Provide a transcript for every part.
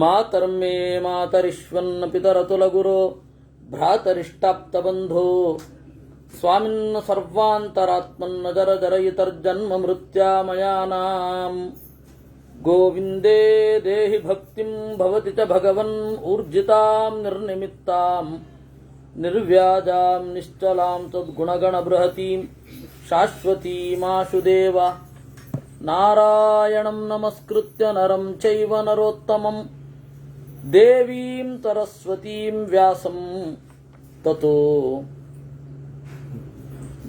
ಮಾತರ್ಮೇ ಮಾತರಿಶ್ವನ್ನ ಪಿತರತುಲಗುರೋ ಭ್ರಾತರಿಷ್ಟಾಪ್ತಬಂಧೋ ಸ್ವಾಮಿನ್ನ ಸರ್ವಾಂತರಾತ್ಮನ್ನ ಜರ ಜರಯಿತರ್ಜನ್ಮ ಮೃತ್ಯಾಮಯಾನಾಂ ಗೋವಿಂದೇ ದೇಹಿ ಭಕ್ತಿಂ ಭವತಿ ಚ ಭಗವನ್ ಊರ್ಜಿತಾಂ ನಿರ್ನಿಮಿತ್ತಾಂ ನಿರ್ವ್ಯಾಜಾಂ ನಿಶ್ಚಲಾಂ ತದ್ಗುಣಗಣ ಬೃಹತೀಂ ಶಾಶ್ವತೀಮಾಶುದೇವ ನಾರಾಯಣಂ ನಮಸ್ಕೃತ್ಯ ನರಂ ಚೈವ ನರೋತ್ತಮಂ ದೇವೀಂ ಸರಸ್ವತೀಂ ವ್ಯಾಸಂ ತತೋ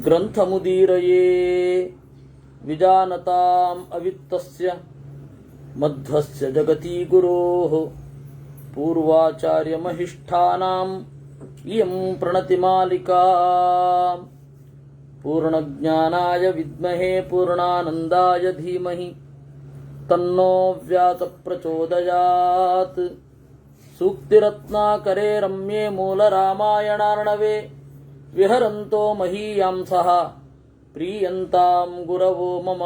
ಗ್ರಂಥಮುದೀರಯೇ ವಿಜಾನತಾಂ ಅವಿತ್ತಸ್ಯ ಮಧ್ವಸ್ಯ ಜಗತಿ ಗುರೋಃ ಪೂರ್ವಾಚಾರ್ಯಮಹಿಷ್ಠಾನಾಂ ಇಯಂ ಪ್ರಣತಿಮಾಲಿಕಾ ಪೂರ್ಣಜ್ಞಾನಾಯ ವಿದ್ಮಹೇ ಪೂರ್ಣಾನಂದಾಯ ಧೀಮಹಿ ತನ್ನೋ ವ್ಯಾಸ ಪ್ರಚೋದಯಾತ್ ಸೂಕ್ತಿರತ್ನಾಕರೇ ರಮ್ಯೇ ಮೂಲರಾಮಾಯಣಾರ್ಣವೇ ವಿಹರಂತೋ ಮಹೀಯಾಂಸಃ ಪ್ರೀಯಂತಾಂ ಗುರವೋ ಮಮ.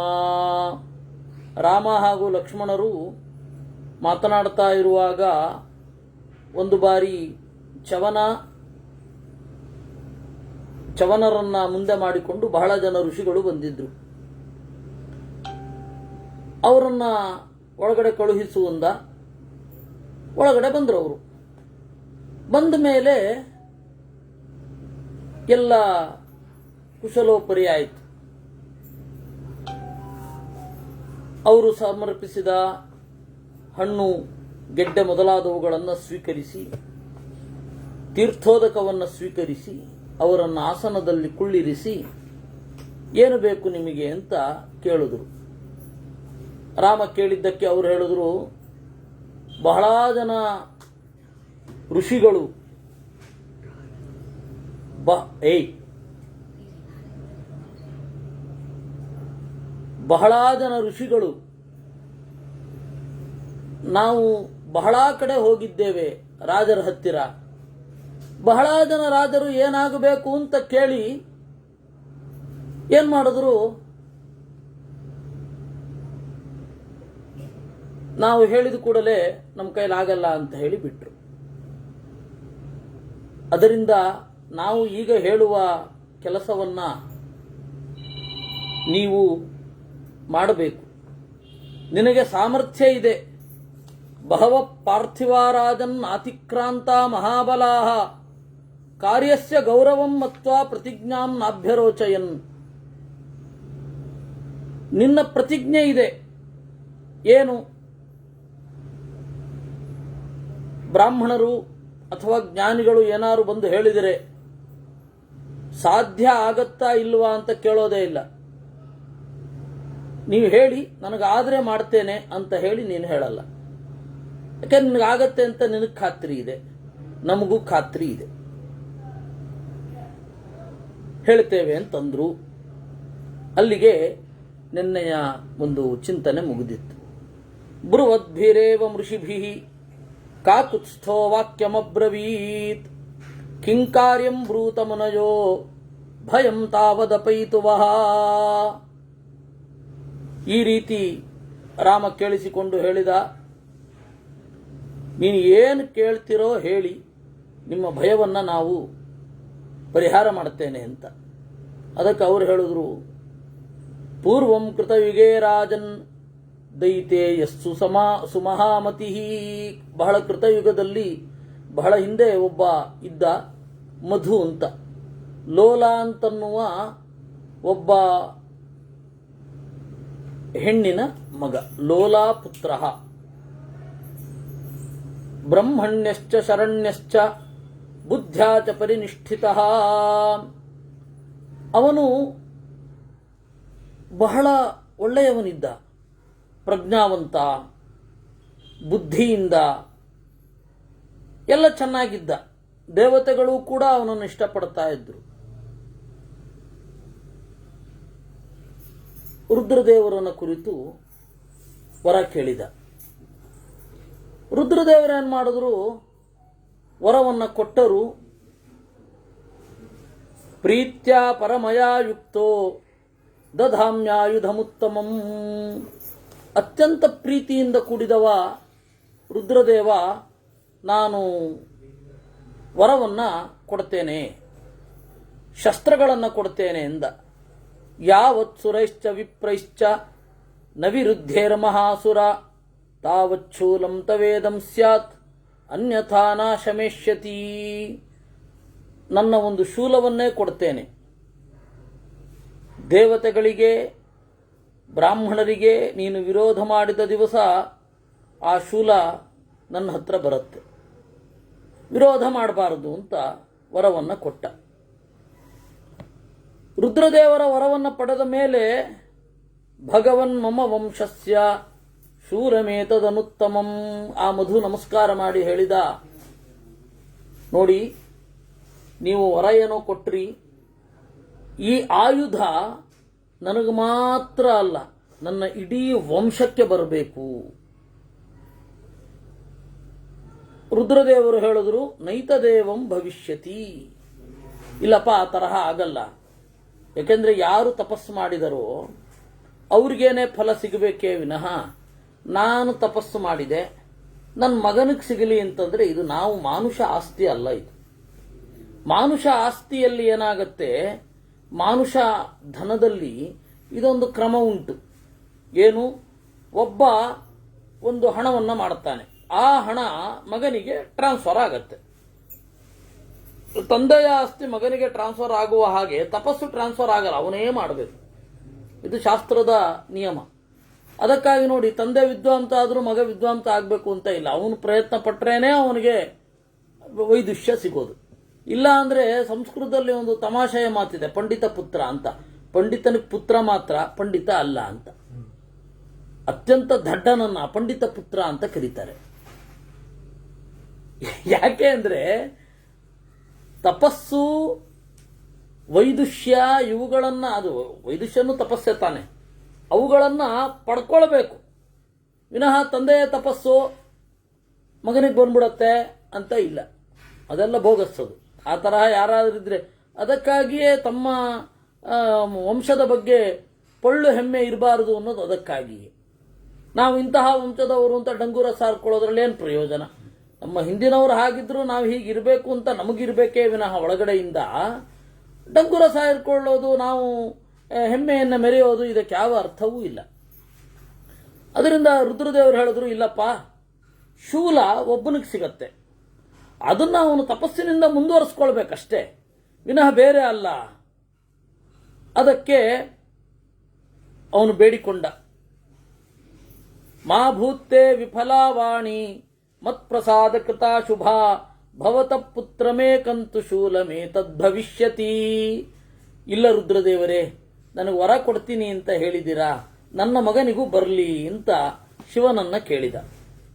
ರಾಮ ಹಾಗೂ ಲಕ್ಷ್ಮಣರು ಮಾತನಾಡ್ತಾ ಇರುವಾಗ ಒಂದು ಬಾರಿ ಚವನರನ್ನ ಮುಂದೆ ಮಾಡಿಕೊಂಡು ಬಹಳ ಜನ ಋಷಿಗಳು ಬಂದಿದ್ರು. ಅವರನ್ನ ಒಳಗಡೆ ಕಳುಹಿಸುವಂದ ಒಳಗಡೆ ಬಂದರು. ಅವರು ಬಂದ ಮೇಲೆ ಎಲ್ಲ ಕುಶಲೋಪರಿ ಆಯಿತು. ಅವರು ಸಮರ್ಪಿಸಿದ ಹಣ್ಣು ಗೆಡ್ಡೆ ಮೊದಲಾದವುಗಳನ್ನು ಸ್ವೀಕರಿಸಿ ತೀರ್ಥೋದಕವನ್ನು ಸ್ವೀಕರಿಸಿ ಅವರನ್ನು ಆಸನದಲ್ಲಿ ಕುಳ್ಳಿರಿಸಿ ಏನು ಬೇಕು ನಿಮಗೆ ಅಂತ ಕೇಳಿದ್ರು. ರಾಮ ಕೇಳಿದ್ದಕ್ಕೆ ಅವರು ಹೇಳಿದ್ರು, ಬಹಳ ಜನ ಋಷಿಗಳು ಬಹಳ ಜನ ಋಷಿಗಳು ನಾವು ಬಹಳ ಕಡೆ ಹೋಗಿದ್ದೇವೆ ರಾಜರ ಹತ್ತಿರ. ಬಹಳ ಜನ ರಾಜರು ಏನಾಗಬೇಕು ಅಂತ ಕೇಳಿ ಏನ್ ಮಾಡಿದ್ರು, ನಾವು ಹೇಳಿದ ಕೂಡಲೇ ನಮ್ಮ ಕೈಲಾಗಲ್ಲ ಅಂತ ಹೇಳಿ ಬಿಟ್ರು. ಅದರಿಂದ ನಾವು ಈಗ ಹೇಳುವ ಕೆಲಸವನ್ನ ನೀವು ಮಾಡಬೇಕು. ನಿನಗೆ ಸಾಮರ್ಥ್ಯ ಇದೆ. ಬಹವ ಪಾರ್ಥಿವಾರಾಜನ್ ಅತಿಕ್ರಾಂತ ಮಹಾಬಲಾಹ ಕಾರ್ಯಸ್ಯ ಗೌರವಂ ಮತ್ವಾ ಪ್ರತಿಜ್ಞಾಂ ನಾಭ್ಯರೋಚಯನ್. ನಿನ್ನ ಪ್ರತಿಜ್ಞೆ ಇದೆ. ಏನು? ಬ್ರಾಹ್ಮಣರು ಅಥವಾ ಜ್ಞಾನಿಗಳು ಏನಾರು ಬಂದು ಹೇಳಿದರೆ ಸಾಧ್ಯ ಆಗತ್ತಾ ಇಲ್ವಾ ಅಂತ ಕೇಳೋದೇ ಇಲ್ಲ. ನೀವು ಹೇಳಿ ನನಗಾದ್ರೆ ಮಾಡ್ತೇನೆ ಅಂತ ಹೇಳಿ ನೀನು ಹೇಳಲ್ಲ. ಯಾಕೆಂದ್ರೆ ನಿನಗಾಗತ್ತೆ ಅಂತ ನಿನಗೆ ಖಾತ್ರಿ ಇದೆ, ನಮಗೂ ಖಾತ್ರಿ ಇದೆ, ಹೇಳ್ತೇವೆ ಅಂತಂದ್ರು. ಅಲ್ಲಿಗೆ ನಿನ್ನೆಯ ಒಂದು ಚಿಂತನೆ ಮುಗಿದಿತ್ತು. ಬ್ರುವದ್ಭಿರೇವ ಋಷಿಭಿಃ ಕಾಕುತ್ಸ್ಥೋ ವಾಕ್ಯಮಬ್ರವೀತ್ ಕಿಂಕಾರ್ಯಂ ಬ್ರೂತ ಮುನಯೋ ಭಯಂ ತಾವದಪೈತುವಃ. ಈ ರೀತಿ ರಾಮ ಕೇಳಿಸಿಕೊಂಡು ಹೇಳಿದ, ನೀನು ಏನು ಕೇಳ್ತಿರೋ ಹೇಳಿ, ನಿಮ್ಮ ಭಯವನ್ನ ನಾವು ಪರಿಹಾರ ಮಾಡುತ್ತೇನೆ ಅಂತ. ಅದಕ್ಕೆ ಅವರು ಹೇಳಿದ್ರು, ಪೂರ್ವಂ ಕೃತಯುಗೇ ರಾಜನ್ ದೈತೆ ಯಸ್ಸು ಸುಮಹಾಮತಿ. ಬಹಳ ಕೃತಯುಗದಲ್ಲಿ ಬಹಳ ಹಿಂದೆ ಒಬ್ಬ ಇದ್ದ, ಮಧು ಅಂತ, ಲೋಲ ಅಂತನ್ನುವ ಒಬ್ಬ ಹೆಣ್ಣಿನ ಮಗ, ಲೋಲಾ ಪುತ್ರ. ಬ್ರಹ್ಮಣ್ಯಶ್ಚ ಶರಣ್ಯಶ್ಚ ಬುದ್ಧ್ಯಾಚ ಪರಿನಿಷ್ಠಿತಃ. ಅವನು ಬಹಳ ಒಳ್ಳೆಯವನಿದ್ದ, ಪ್ರಜ್ಞಾವಂತ, ಬುದ್ಧಿಯಿಂದ ಎಲ್ಲ ಚೆನ್ನಾಗಿದ್ದ. ದೇವತೆಗಳು ಕೂಡ ಅವನನ್ನು ಇಷ್ಟಪಡ್ತಾ ಇದ್ರು. ರುದ್ರದೇವರನ್ನ ಕುರಿತು ವರ ಕೇಳಿದ. ರುದ್ರದೇವರೇನು ಮಾಡಿದ್ರು, ವರವನ್ನು ಕೊಟ್ಟರು. ಪ್ರೀತ್ಯ ಪರಮಯಾ ಯುಕ್ತೋ ದಧಾಮ್ಯಾಯುಧಮುತ್ತಮಂ. ಅತ್ಯಂತ ಪ್ರೀತಿಯಿಂದ ಕೂಡಿದವ ರುದ್ರದೇವ ನಾನು ವರವನ್ನು ಕೊಡ್ತೇನೆ, ಶಸ್ತ್ರಗಳನ್ನು ಕೊಡ್ತೇನೆ ಎಂದ. ಯಾವತ್ ಸುರೈಶ್ಚ ವಿಪ್ರೈಶ್ಚ ನ ವಿರುದ್ಧೇರ್ಮಹಾಸುರ ತಾವಚ್ಛೂಲಂ ತವೇದಂ ಸ್ಯಾತ್ ಅನ್ಯಥಾ ನಾಶಮೇಷ್ಯತಿ. ನನ್ನ ಒಂದು ಶೂಲವನ್ನೇ ಕೊಡ್ತೇನೆ, ದೇವತೆಗಳಿಗೆ ಬ್ರಾಹ್ಮಣರಿಗೆ ನೀನು ವಿರೋಧ ಮಾಡಿದ ದಿವಸ ಆ ಶೂಲ ನನ್ನ ಹತ್ರ ಬರುತ್ತೆ, ವಿರೋಧ ಮಾಡಬಾರದು ಅಂತ ವರವನ್ನು ಕೊಟ್ಟ. ರುದ್ರದೇವರ ವರವನ್ನು ಪಡೆದ ಮೇಲೆ ಭಗವನ್ ಮಮ ವಂಶಸ್ಯ ಶೂರಮೇತದನುತ್ತಮಂ, ಆ ಮಧು ನಮಸ್ಕಾರ ಮಾಡಿ ಹೇಳಿದ, ನೋಡಿ ನೀವು ವರ ಏನೋ ಕೊಟ್ರಿ, ಈ ಆಯುಧ ನನಗೆ ಮಾತ್ರ ಅಲ್ಲ ನನ್ನ ಇಡೀ ವಂಶಕ್ಕೆ ಬರಬೇಕು. ರುದ್ರದೇವರು ಹೇಳಿದ್ರು ನೈತದೇವಂ ಭವಿಷ್ಯತಿ, ಇಲ್ಲಪ್ಪ ಆ ತರಹ ಆಗಲ್ಲ, ಯಾಕೆಂದ್ರೆ ಯಾರು ತಪಸ್ಸು ಮಾಡಿದರೋ ಅವ್ರಿಗೇನೆ ಫಲ ಸಿಗಬೇಕೇ ವಿನಃ ನಾನು ತಪಸ್ಸು ಮಾಡಿದೆ ನನ್ನ ಮಗನಿಗೆ ಸಿಗಲಿ ಅಂತಂದ್ರೆ ಇದು ನಾವು ಮಾನುಷ ಆಸ್ತಿ ಅಲ್ಲ. ಇದು ಮಾನುಷ ಆಸ್ತಿಯಲ್ಲಿ ಏನಾಗತ್ತೆ, ಮಾನುಷ ಧನದಲ್ಲಿ ಇದೊಂದು ಕ್ರಮ ಉಂಟು. ಏನು, ಒಬ್ಬ ಒಂದು ಹಣವನ್ನು ಮಾಡುತ್ತಾನೆ, ಆ ಹಣ ಮಗನಿಗೆ ಟ್ರಾನ್ಸ್ಫರ್ ಆಗತ್ತೆ. ತಂದೆಯ ಆಸ್ತಿ ಮಗನಿಗೆ ಟ್ರಾನ್ಸ್ಫರ್ ಆಗುವ ಹಾಗೆ ತಪಸ್ಸು ಟ್ರಾನ್ಸ್ಫರ್ ಆಗಲ್ಲ, ಅವನೇ ಮಾಡಬೇಕು. ಇದು ಶಾಸ್ತ್ರದ ನಿಯಮ. ಅದಕ್ಕಾಗಿ ನೋಡಿ, ತಂದೆ ವಿದ್ವಾಂಸ ಆದರೂ ಮಗ ವಿದ್ವಾಂಸ ಆಗಬೇಕು ಅಂತ ಇಲ್ಲ, ಅವನು ಪ್ರಯತ್ನ ಪಟ್ರೇನೆ ಅವನಿಗೆ ವೈದುಷ್ಯ ಸಿಗೋದು. ಇಲ್ಲ ಅಂದ್ರೆ ಸಂಸ್ಕೃತದಲ್ಲಿ ಒಂದು ತಮಾಷೆಯ ಮಾತಿದೆ, ಪಂಡಿತ ಪುತ್ರ ಅಂತ. ಪಂಡಿತನಿಗೆ ಪುತ್ರ ಮಾತ್ರ, ಪಂಡಿತ ಅಲ್ಲ ಅಂತ. ಅತ್ಯಂತ ದಡ್ಡನನ್ನ ಪಂಡಿತ ಪುತ್ರ ಅಂತ ಕರೀತಾರೆ. ಯಾಕೆ ಅಂದ್ರೆ ತಪಸ್ಸು ವೈದುಷ್ಯ ಇವುಗಳನ್ನ, ಅದು ವೈದುಷ್ಯನೂ ತಪಸ್ಸೆ ತಾನೆ, ಅವುಗಳನ್ನ ಪಡ್ಕೊಳ್ಬೇಕು ವಿನಃ ತಂದೆಯ ತಪಸ್ಸು ಮಗನಿಗೆ ಬಂದ್ಬಿಡತ್ತೆ ಅಂತ ಇಲ್ಲ, ಅದೆಲ್ಲ ಭೋಗಸ್ಸದು. ಆ ತರಹ ಯಾರಾದ್ರಿದ್ರೆ ಅದಕ್ಕಾಗಿಯೇ ತಮ್ಮ ವಂಶದ ಬಗ್ಗೆ ಪೊಳ್ಳು ಹೆಮ್ಮೆ ಇರಬಾರದು ಅನ್ನೋದು ಅದಕ್ಕಾಗಿಯೇ. ನಾವು ಇಂತಹ ವಂಶದವರು ಅಂತ ಡಂಗೂರ ಸಾರ್ಕೊಳ್ಳೋದ್ರಲ್ಲಿ ಏನು ಪ್ರಯೋಜನ? ನಮ್ಮ ಹಿಂದಿನವರು ಹಾಗಿದ್ರು ನಾವು ಹೀಗಿರಬೇಕು ಅಂತ ನಮಗಿರ್ಬೇಕೇ ವಿನಃ ಒಳಗಡೆಯಿಂದ ಡಂಗುರ ಸಾರಿಕೊಳ್ಳೋದು, ನಾವು ಹೆಮ್ಮೆಯನ್ನು ಮೆರೆಯೋದು, ಇದಕ್ಕೆ ಯಾವ ಅರ್ಥವೂ ಇಲ್ಲ. ಅದರಿಂದ ರುದ್ರದೇವರು ಹೇಳಿದ್ರು, ಇಲ್ಲಪ್ಪ ಶೂಲ ಒಬ್ಬನಿಗೆ ಸಿಗತ್ತೆ, ಅದನ್ನ ಅವನು ತಪಸ್ಸಿನಿಂದ ಮುಂದುವರಿಸ್ಕೊಳ್ಬೇಕಷ್ಟೇ ವಿನಃ ಬೇರೆ ಅಲ್ಲ. ಅದಕ್ಕೆ ಅವನು ಬೇಡಿಕೊಂಡ, ಮಾ ಭೂತೆ ವಿಫಲಾವಾಣಿ ಮತ್ಪ್ರಸಾದ ಕೃತಾ ಶುಭ ಭವತ ಪುತ್ರಮೇ ಕಂತು ಶೂಲಮೇ ತದ್ಭವಿಷ್ಯತಿ. ಇಲ್ಲ ರುದ್ರದೇವರೇ, ನನಗೆ ವರ ಕೊಡ್ತೀನಿ ಅಂತ ಹೇಳಿದಿರಾ, ನನ್ನ ಮಗನಿಗೂ ಬರಲಿ ಅಂತ ಶಿವನನ್ನ ಕೇಳಿದ.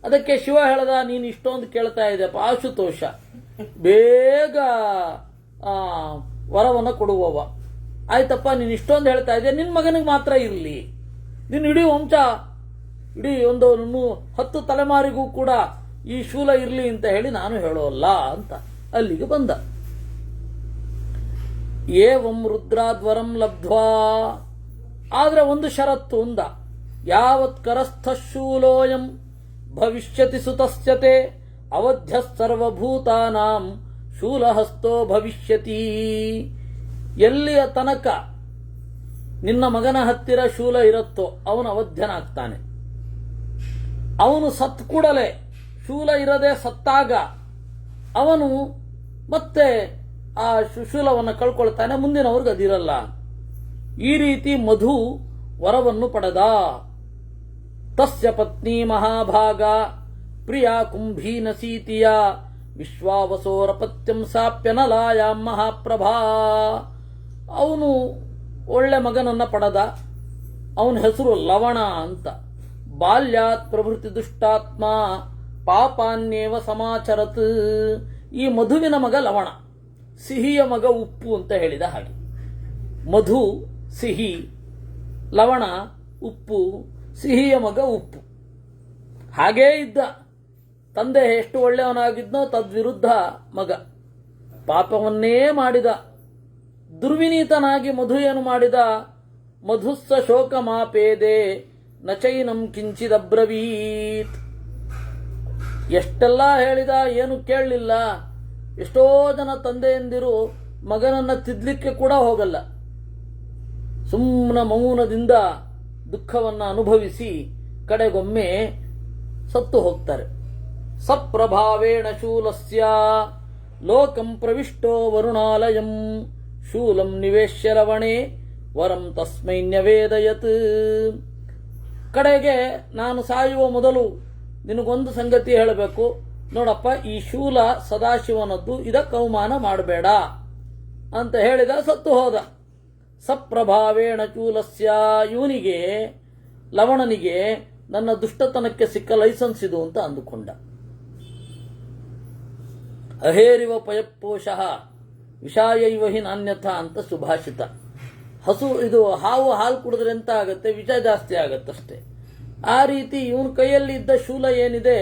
ಅದಕ್ಕೆ ಶಿವ ಹೇಳ್ದ, ನೀನು ಇಷ್ಟೊಂದು ಕೇಳ್ತಾ ಇದೆಯಪ್ಪ ಆಶುತೋಷ, ಬೇಗ ವರವನ್ನು ಕೊಡುವವ. ಆಯ್ತಪ್ಪ, ನೀನು ಇಷ್ಟೊಂದು ಹೇಳ್ತಾ ಇದೆಯಾ, ನಿನ್ನ ಮಗನಿಗೆ ಮಾತ್ರ ಇರಲಿ, ನೀನು ಇಡೀ ವಂಶ, ಇಡೀ ಒಂದು 10 ತಲೆಮಾರಿಗೂ ಕೂಡ ಈ ಶೂಲ ಇರಲಿ ಅಂತ ಹೇಳಿ ನಾನು ಹೇಳೋಲ್ಲ ಅಂತ ಅಲ್ಲಿಗೆ ಬಂದ. ಏವಂ ರುದ್ರಾದ್ವರಂ ಲಬ್ಧ್ವಾ, ಆದ್ರೆ ಒಂದು ಷರತ್ತು ಅಂದ, ಯಾವತ್ ಕರಸ್ಥ ಶೂಲೋಯಂ ಭವಿಷ್ಯತಿ ಸುತಸ್ಯತೆ ಅವಧ್ಯ ಸರ್ವಭೂತಾನಾಂ ಶೂಲಹಸ್ತೋ ಭವಿಷ್ಯತಿ. ಎಲ್ಲಿಯ ತನಕ ನಿನ್ನ ಮಗನ ಹತ್ತಿರ ಶೂಲ ಇರುತ್ತೋ ಅವನು ಅವಧ್ಯನಾಗ್ತಾನೆ. ಅವನು ಸತ್ ಕೂಡಲೇ, ಶೂಲ ಇರದೆ ಸತ್ತಾಗ ಅವನು ಮತ್ತೆ ಆ ಶೂಲವನ್ನು ಕಳ್ಕೊಳ್ತಾನೆ, ಮುಂದಿನವ್ರಿಗೆ ಅದಿರಲ್ಲ. ಈ ರೀತಿ ಮಧು ವರವನ್ನು ಪಡೆದ. ತಸ್ಯ ಪತ್ನಿ ಮಹಾಭಾಗ ಪ್ರಿಯಾ ಕುಂಭೀನ ಸೀತಿಯ ವಿಶ್ವಾವಸೋರಪತ್ಯಂ ಸಾಪ್ಯನಲಾಯಾಂ ಮಹಾಪ್ರಭಾ. ಅವನು ಒಳ್ಳೆ ಮಗನನ್ನ ಪಡೆದ, ಅವನ ಹೆಸರು ಲವಣ ಅಂತ. ಬಾಲ್ಯಾತ್ ಪ್ರಭೃತಿ ದುಷ್ಟಾತ್ಮ ಪಾಪಾನ್ಯೇವ ಸಮಾಚರತ್. ಈ ಮಧುವಿನ ಮಗ ಲವಣ, ಸಿಹಿಯ ಮಗ ಉಪ್ಪು ಅಂತ ಹೇಳಿದ ಹಾಗೆ. ಮಧು ಸಿಹಿ, ಲವಣ ಉಪ್ಪು, ಸಿಹಿಯ ಮಗ ಉಪ್ಪು. ಹಾಗೇ ಇದ್ದ. ತಂದೆ ಎಷ್ಟು ಒಳ್ಳೆಯವನಾಗಿದ್ನೋ ತದ್ವಿರುದ್ಧ ಮಗ ಪಾಪವನ್ನೇ ಮಾಡಿದ. ದುರ್ವಿನೀತನಾಗಿ ಮಧು ಏನು ಮಾಡಿದ, ಮಧುಸ್ಸ ಶೋಕ ಮಾಪೇದೆ ನಚೈನಂ ಕಿಂಚಿದಬ್ರವೀತ್. ಎಷ್ಟೆಲ್ಲ ಹೇಳಿದ ಏನು ಕೇಳಲಿಲ್ಲ. ಎಷ್ಟೋ ಜನ ತಂದೆಯಂದಿರು ಮಗನನ್ನ ತಿದ್ದಲಿಕ್ಕೆ ಕೂಡ ಹೋಗಲ್ಲ, ಸುಮ್ಮನ ಮೌನದಿಂದ ದುಃಖವನ್ನು ಅನುಭವಿಸಿ ಕಡೆಗೊಮ್ಮೆ ಸತ್ತು ಹೋಗ್ತಾರೆ. ಸಪ್ರಭಾವೇಣ ಶೂಲಸ್ಯ ಲೋಕಂ ಪ್ರವಿಷ್ಟೋ ವರುಣಾಲಯಂ ಶೂಲಂ ನಿವೇಶ್ಯ ಲವಣೆ ವರಂ ತಸ್ಮೈ ನ್ಯವೇದಯತ್. ಕಡೆಗೆ ನಾನು ಸಾಯುವ ಮೊದಲು ನಿನಗೊಂದು ಸಂಗತಿ ಹೇಳಬೇಕು ನೋಡಪ್ಪ, ಈ ಶೂಲ ಸದಾಶಿವನದ್ದು, ಇದಕ್ಕೆ ಅವಮಾನ ಮಾಡಬೇಡ ಅಂತ ಹೇಳಿದ, ಸತ್ತು ಹೋದ. ಸಪ್ರಭಾವೇಣ ಶೂಲಸ್ಯ, ಇವನಿಗೆ ಲವಣನಿಗೆ ನನ್ನ ದುಷ್ಟತನಕ್ಕೆ ಸಿಕ್ಕ ಲೈಸೆನ್ಸ್ ಇದು ಅಂತ ಅಂದುಕೊಂಡ. ಅಹೇರಿವ ಪಯಪೋಷಃ ವಿಷಾಯೈವ ಹಿ ನಾನ್ಯಥ ಅಂತ ಸುಭಾಷಿತ. ಹಸು ಇದು ಹಾವು ಹಾಲು ಕುಡಿದ್ರೆ ಎಂತ ಆಗತ್ತೆ, ವಿಷ ಜಾಸ್ತಿ ಆಗತ್ತಷ್ಟೇ. ಆ ರೀತಿ ಇವನ ಕೈಯಲ್ಲಿ ಇದ್ದ ಶೂಲ ಏನಿದೆ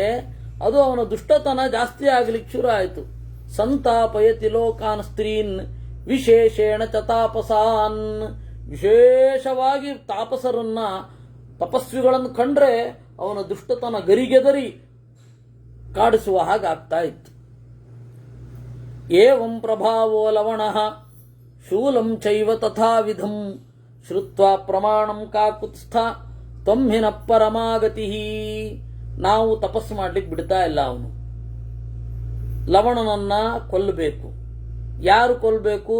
ಅದು ಅವನ ದುಷ್ಟತನ ಜಾಸ್ತಿ ಆಗ್ಲಿಕ್ಕೆ ಶುರು ಆಯಿತು. ಸಂತಾಪಯತಿ ಲೋಕಾನ್ ಸ್ತ್ರೀನ್ ವಿಶೇಷೇಣ ಚ ತಾಪಸಾನ್. ವಿಶೇಷವಾಗಿ ತಾಪಸರನ್ನ, ತಪಸ್ವಿಗಳನ್ನು ಕಂಡ್ರೆ ಅವನ ದುಷ್ಟತನ ಗರಿಗೆದರಿ ಕಾಡಿಸುವ ಹಾಗಾಗ್ತಾ ಇತ್ತು. ಏವಂ ಪ್ರಭಾವೋ ಲವಣಃ ಶೂಲಂ ಚೈವ ತಥಾವಿಧಂ ಶ್ರುತ್ವಾ ಪ್ರಮಾಣಂ ಕಾಕುತ್ಸ್ಥ ತ್ವಂ ಹಿನ ಪರಮಾಗತಿ. ನಾವು ತಪಸ್ಸು ಮಾಡ್ಲಿಕ್ಕೆ ಬಿಡ್ತಾ ಇಲ್ಲ. ಅವನು ಲವಣನನ್ನ ಕೊಲ್ಲಬೇಕು. ಯಾರು ಕೊಲ್ಲಬೇಕು?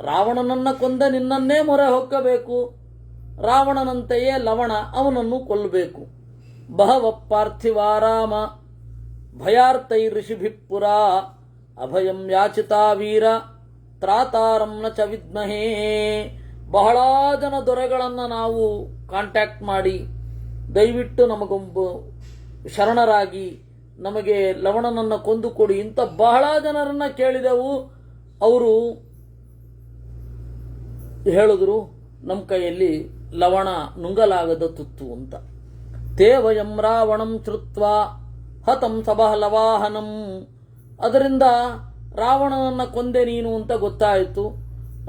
ರಾವಣನನ್ನ ಕೊಂದ ನಿನ್ನನ್ನೇ ಮೊರೆ ಹೊಕ್ಕಬೇಕು. ರಾವಣನಂತೆಯೇ ಲವಣ, ಅವನನ್ನು ಕೊಲ್ಲಬೇಕು. ಬಹವ ಪಾರ್ಥಿವಾರಾಮ ಭಯಾರ್ತೈ ಋಷಿಭಿಪುರ ಅಭಯಂ ಯಾಚಿತಾ ವೀರ ತ್ರಾತಾರಂ ನ ಚ ವಿದ್ಮಹೇ. ಬಹಳ ಜನ ದೊರೆಗಳನ್ನು ನಾವು ಕಾಂಟ್ಯಾಕ್ಟ್ ಮಾಡಿ ದಯವಿಟ್ಟು ನಮಗೊಬ್ಬ ಶರಣರಾಗಿ ನಮಗೆ ಲವಣನನ್ನು ಕೊಂದು ಕೊಡಿ ಅಂತ ಬಹಳ ಜನರನ್ನ ಕೇಳಿದೆವು. ಅವರು ಹೇಳಿದ್ರು, ನಮ್ಮ ಕೈಯಲ್ಲಿ ಲವಣ ನುಂಗಲಾಗದ ತುತ್ತು ಅಂತ. ತೇವಯಂ ರಾವಣಂ ಶ್ರುತ್ವಾ ಹತಂ ಸಬಹಲವಾಹನಂ. ಅದರಿಂದ ರಾವಣನನ್ನ ಕೊಂದೆ ನೀನು ಅಂತ ಗೊತ್ತಾಯಿತು.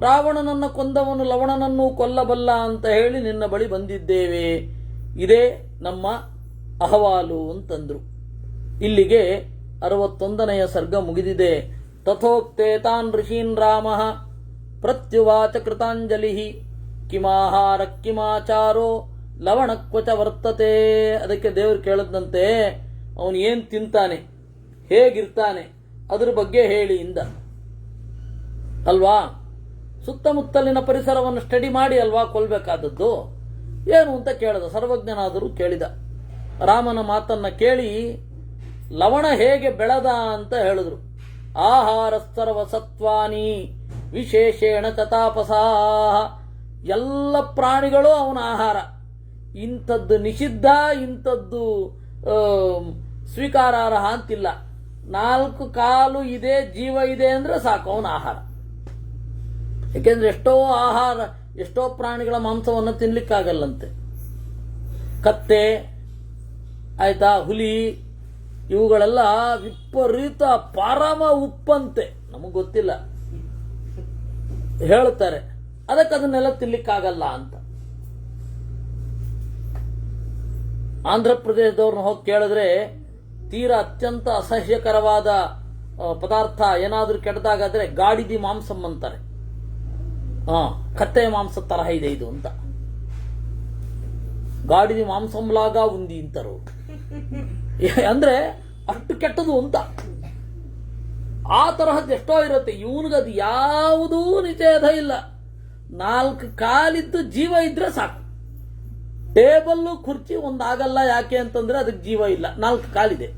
ರಾವಣನನ್ನ ಕೊಂದವನು ಲವಣನನ್ನು ಕೊಲ್ಲಬಲ್ಲ ಅಂತ ಹೇಳಿ ನಿನ್ನ ಬಳಿ ಬಂದಿದ್ದೇವೆ. ಇದೇ ನಮ್ಮ ಅಹವಾಲು ಅಂತಂದ್ರು. ಇಲ್ಲಿಗೆ 61ನೆಯ ಸರ್ಗ ಮುಗಿದಿದೆ. ತಥೋಕ್ತೆ ತಾನ್ ಋಷೀನ್ ರಾಮಃ ಪ್ರತ್ಯುವಾಚ ಕೃತಾಂಜಲಿ ಕಿಮಾಹಾರ ಕಿಮಾಚಾರೋ ಲವಣಕ್ವಚ ವರ್ತತೆ. ಅದಕ್ಕೆ ದೇವರು ಕೇಳದಂತೆ, ಅವನು ಏನ್ ತಿಂತಾನೆ, ಹೇಗಿರ್ತಾನೆ, ಅದ್ರ ಬಗ್ಗೆ ಹೇಳಿ ಇಂದ ಅಲ್ವಾ. ಸುತ್ತಮುತ್ತಲಿನ ಪರಿಸರವನ್ನು ಸ್ಟಡಿ ಮಾಡಿ ಅಲ್ವಾ ಕೊಲ್ಬೇಕಾದದ್ದು. ಏನು ಅಂತ ಕೇಳಿದ. ಸರ್ವಜ್ಞನಾದರೂ ಕೇಳಿದ. ರಾಮನ ಮಾತನ್ನ ಕೇಳಿ ಲವಣ ಹೇಗೆ ಬೆಳೆದ ಅಂತ ಹೇಳಿದ್ರು. ಆಹಾರ ಸರ್ವಸತ್ವಾನಿ ವಿಶೇಷೇಣ ಚತಾಪಸಾಹ. ಎಲ್ಲ ಪ್ರಾಣಿಗಳು ಅವನ ಆಹಾರ. ಇಂಥದ್ದು ನಿಷಿದ್ಧ, ಇಂಥದ್ದು ಸ್ವೀಕಾರಾರ್ಹ ಅಂತಿಲ್ಲ. 4 ಕಾಲು ಇದೆ, ಜೀವ ಇದೆ ಅಂದ್ರೆ ಸಾಕು ಅವನ ಆಹಾರ. ಯಾಕೆಂದ್ರೆ ಎಷ್ಟೋ ಪ್ರಾಣಿಗಳ ಮಾಂಸವನ್ನು ತಿನ್ಲಿಕ್ಕಾಗಲ್ಲಂತೆ. ಕತ್ತೆ ಆಯ್ತಾ, ಹುಲಿ, ಇವುಗಳೆಲ್ಲ ವಿಪರೀತ ಪರಮ ಉಪ್ಪಂತೆ. ನಮಗ್ ಗೊತ್ತಿಲ್ಲ, ಹೇಳ್ತಾರೆ. ಅದಕ್ಕೆ ಅದನ್ನೆಲ್ಲ ತಿನ್ಲಿಕ್ಕಾಗಲ್ಲ ಅಂತ. ಆಂಧ್ರ ಪ್ರದೇಶದವ್ರನ್ನ ಹೋಗಿ ಕೇಳಿದ್ರೆ ತೀರಾ ಅತ್ಯಂತ ಅಸಹ್ಯಕರವಾದ ಪದಾರ್ಥ ಏನಾದ್ರೂ ಕೆಟ್ಟದಾಗಾದ್ರೆ ಗಾಡಿದಿ ಮಾಂಸಂ ಅಂತಾರೆ. ಕತ್ತೆ ಮಾಂಸ ತರಹ ಇದೆ ಇದು ಅಂತ. ಗಾಡಿದಿ ಮಾಂಸಂಲಾಗ ಉಂದಿ ಅಂತಾರು. ಅಂದ್ರೆ ಅಷ್ಟು ಕೆಟ್ಟದು ಅಂತ. ಆ ತರಹದ್ದು ಎಷ್ಟೋ ಇರುತ್ತೆ. ಇವನಿಗದು ಯಾವುದೂ ನಿಷೇಧ ಇಲ್ಲ. 4 ಕಾಲಿದ್ದು ಜೀವ ಇದ್ರೆ ಸಾಕು. ಟೇಬಲ್ಲು ಕುರ್ಚಿ ಒಂದಾಗಲ್ಲ. ಯಾಕೆ ಅಂತಂದ್ರೆ ಅದಕ್ಕೆ ಜೀವ ಇಲ್ಲ, 4 ಕಾಲಿದೆ.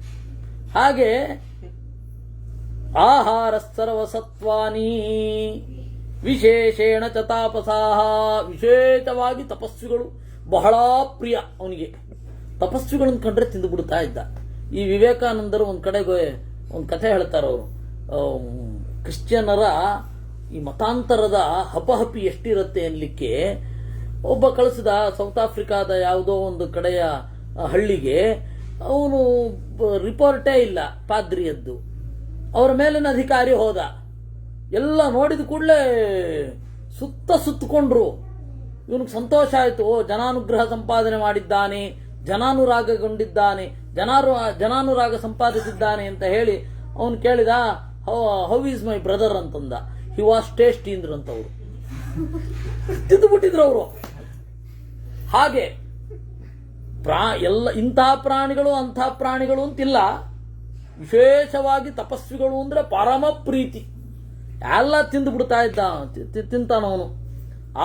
ಹಾಗೆ ಆಹಾರ ಸರ್ವಸತ್ವಾನಿ ವಿಶೇಷೇಣ ಚ ತಾಪಸಾಹ. ವಿಶೇಷವಾಗಿ ತಪಸ್ವಿಗಳು ಬಹಳ ಪ್ರಿಯ ಅವನಿಗೆ. ತಪಸ್ವಿಗಳನ್ನು ಕಂಡ್ರೆ ತಿಂದು ಬಿಡ್ತಾ ಇದ್ದ. ಈ ವಿವೇಕಾನಂದರು ಒಂದ್ ಕಡೆಗೆ ಒಂದು ಕಥೆ ಹೇಳ್ತಾರೆ. ಅವರು ಕ್ರಿಶ್ಚಿಯನ್ನರ ಈ ಮತಾಂತರದ ಹಪಹಪಿ ಎಷ್ಟಿರುತ್ತೆ ಅನ್ಲಿಕ್ಕೆ, ಒಬ್ಬ ಕಳಿಸಿದ ಸೌತ್ ಆಫ್ರಿಕಾದ ಯಾವುದೋ ಒಂದು ಕಡೆಯ ಹಳ್ಳಿಗೆ. ಅವನು ರಿಪೋರ್ಟೇ ಇಲ್ಲ ಪಾದ್ರಿಯದ್ದು. ಅವರ ಮೇಲಿನ ಅಧಿಕಾರಿ ಹೋದ. ಎಲ್ಲ ನೋಡಿದ ಕೂಡಲೇ ಸುತ್ತಕೊಂಡ್ರು. ಇವನಿಗೆ ಸಂತೋಷ ಆಯಿತು. ಜನಾನುಗ್ರಹ ಸಂಪಾದನೆ ಮಾಡಿದ್ದಾನೆ, ಜನಾನುರಾಗಗೊಂಡಿದ್ದಾನೆ, ಜನಾನುರಾಗ ಸಂಪಾದಿಸಿದ್ದಾನೆ ಅಂತ ಹೇಳಿ ಅವನು ಕೇಳಿದ, ಹೌ ಈಸ್ ಮೈ ಬ್ರದರ್ ಅಂತಂದ. ಹಿ ವಾಸ್ ಟೇಸ್ಟಿ ಅಂದ್ರಂತವ್ರು, ತಿಂದುಬಿಟ್ಟಿದ್ರು ಅವರು. ಹಾಗೆ ಇಂಥ ಪ್ರಾಣಿಗಳು ಅಂಥ ಪ್ರಾಣಿಗಳು ಅಂತಿಲ್ಲ. ವಿಶೇಷವಾಗಿ ತಪಸ್ವಿಗಳು ಅಂದ್ರೆ ಪರಮ ಪ್ರೀತಿ, ಎಲ್ಲ ತಿಂದು ಬಿಡ್ತಾ ಇದ್ದ, ತಿಂತಾನವನು.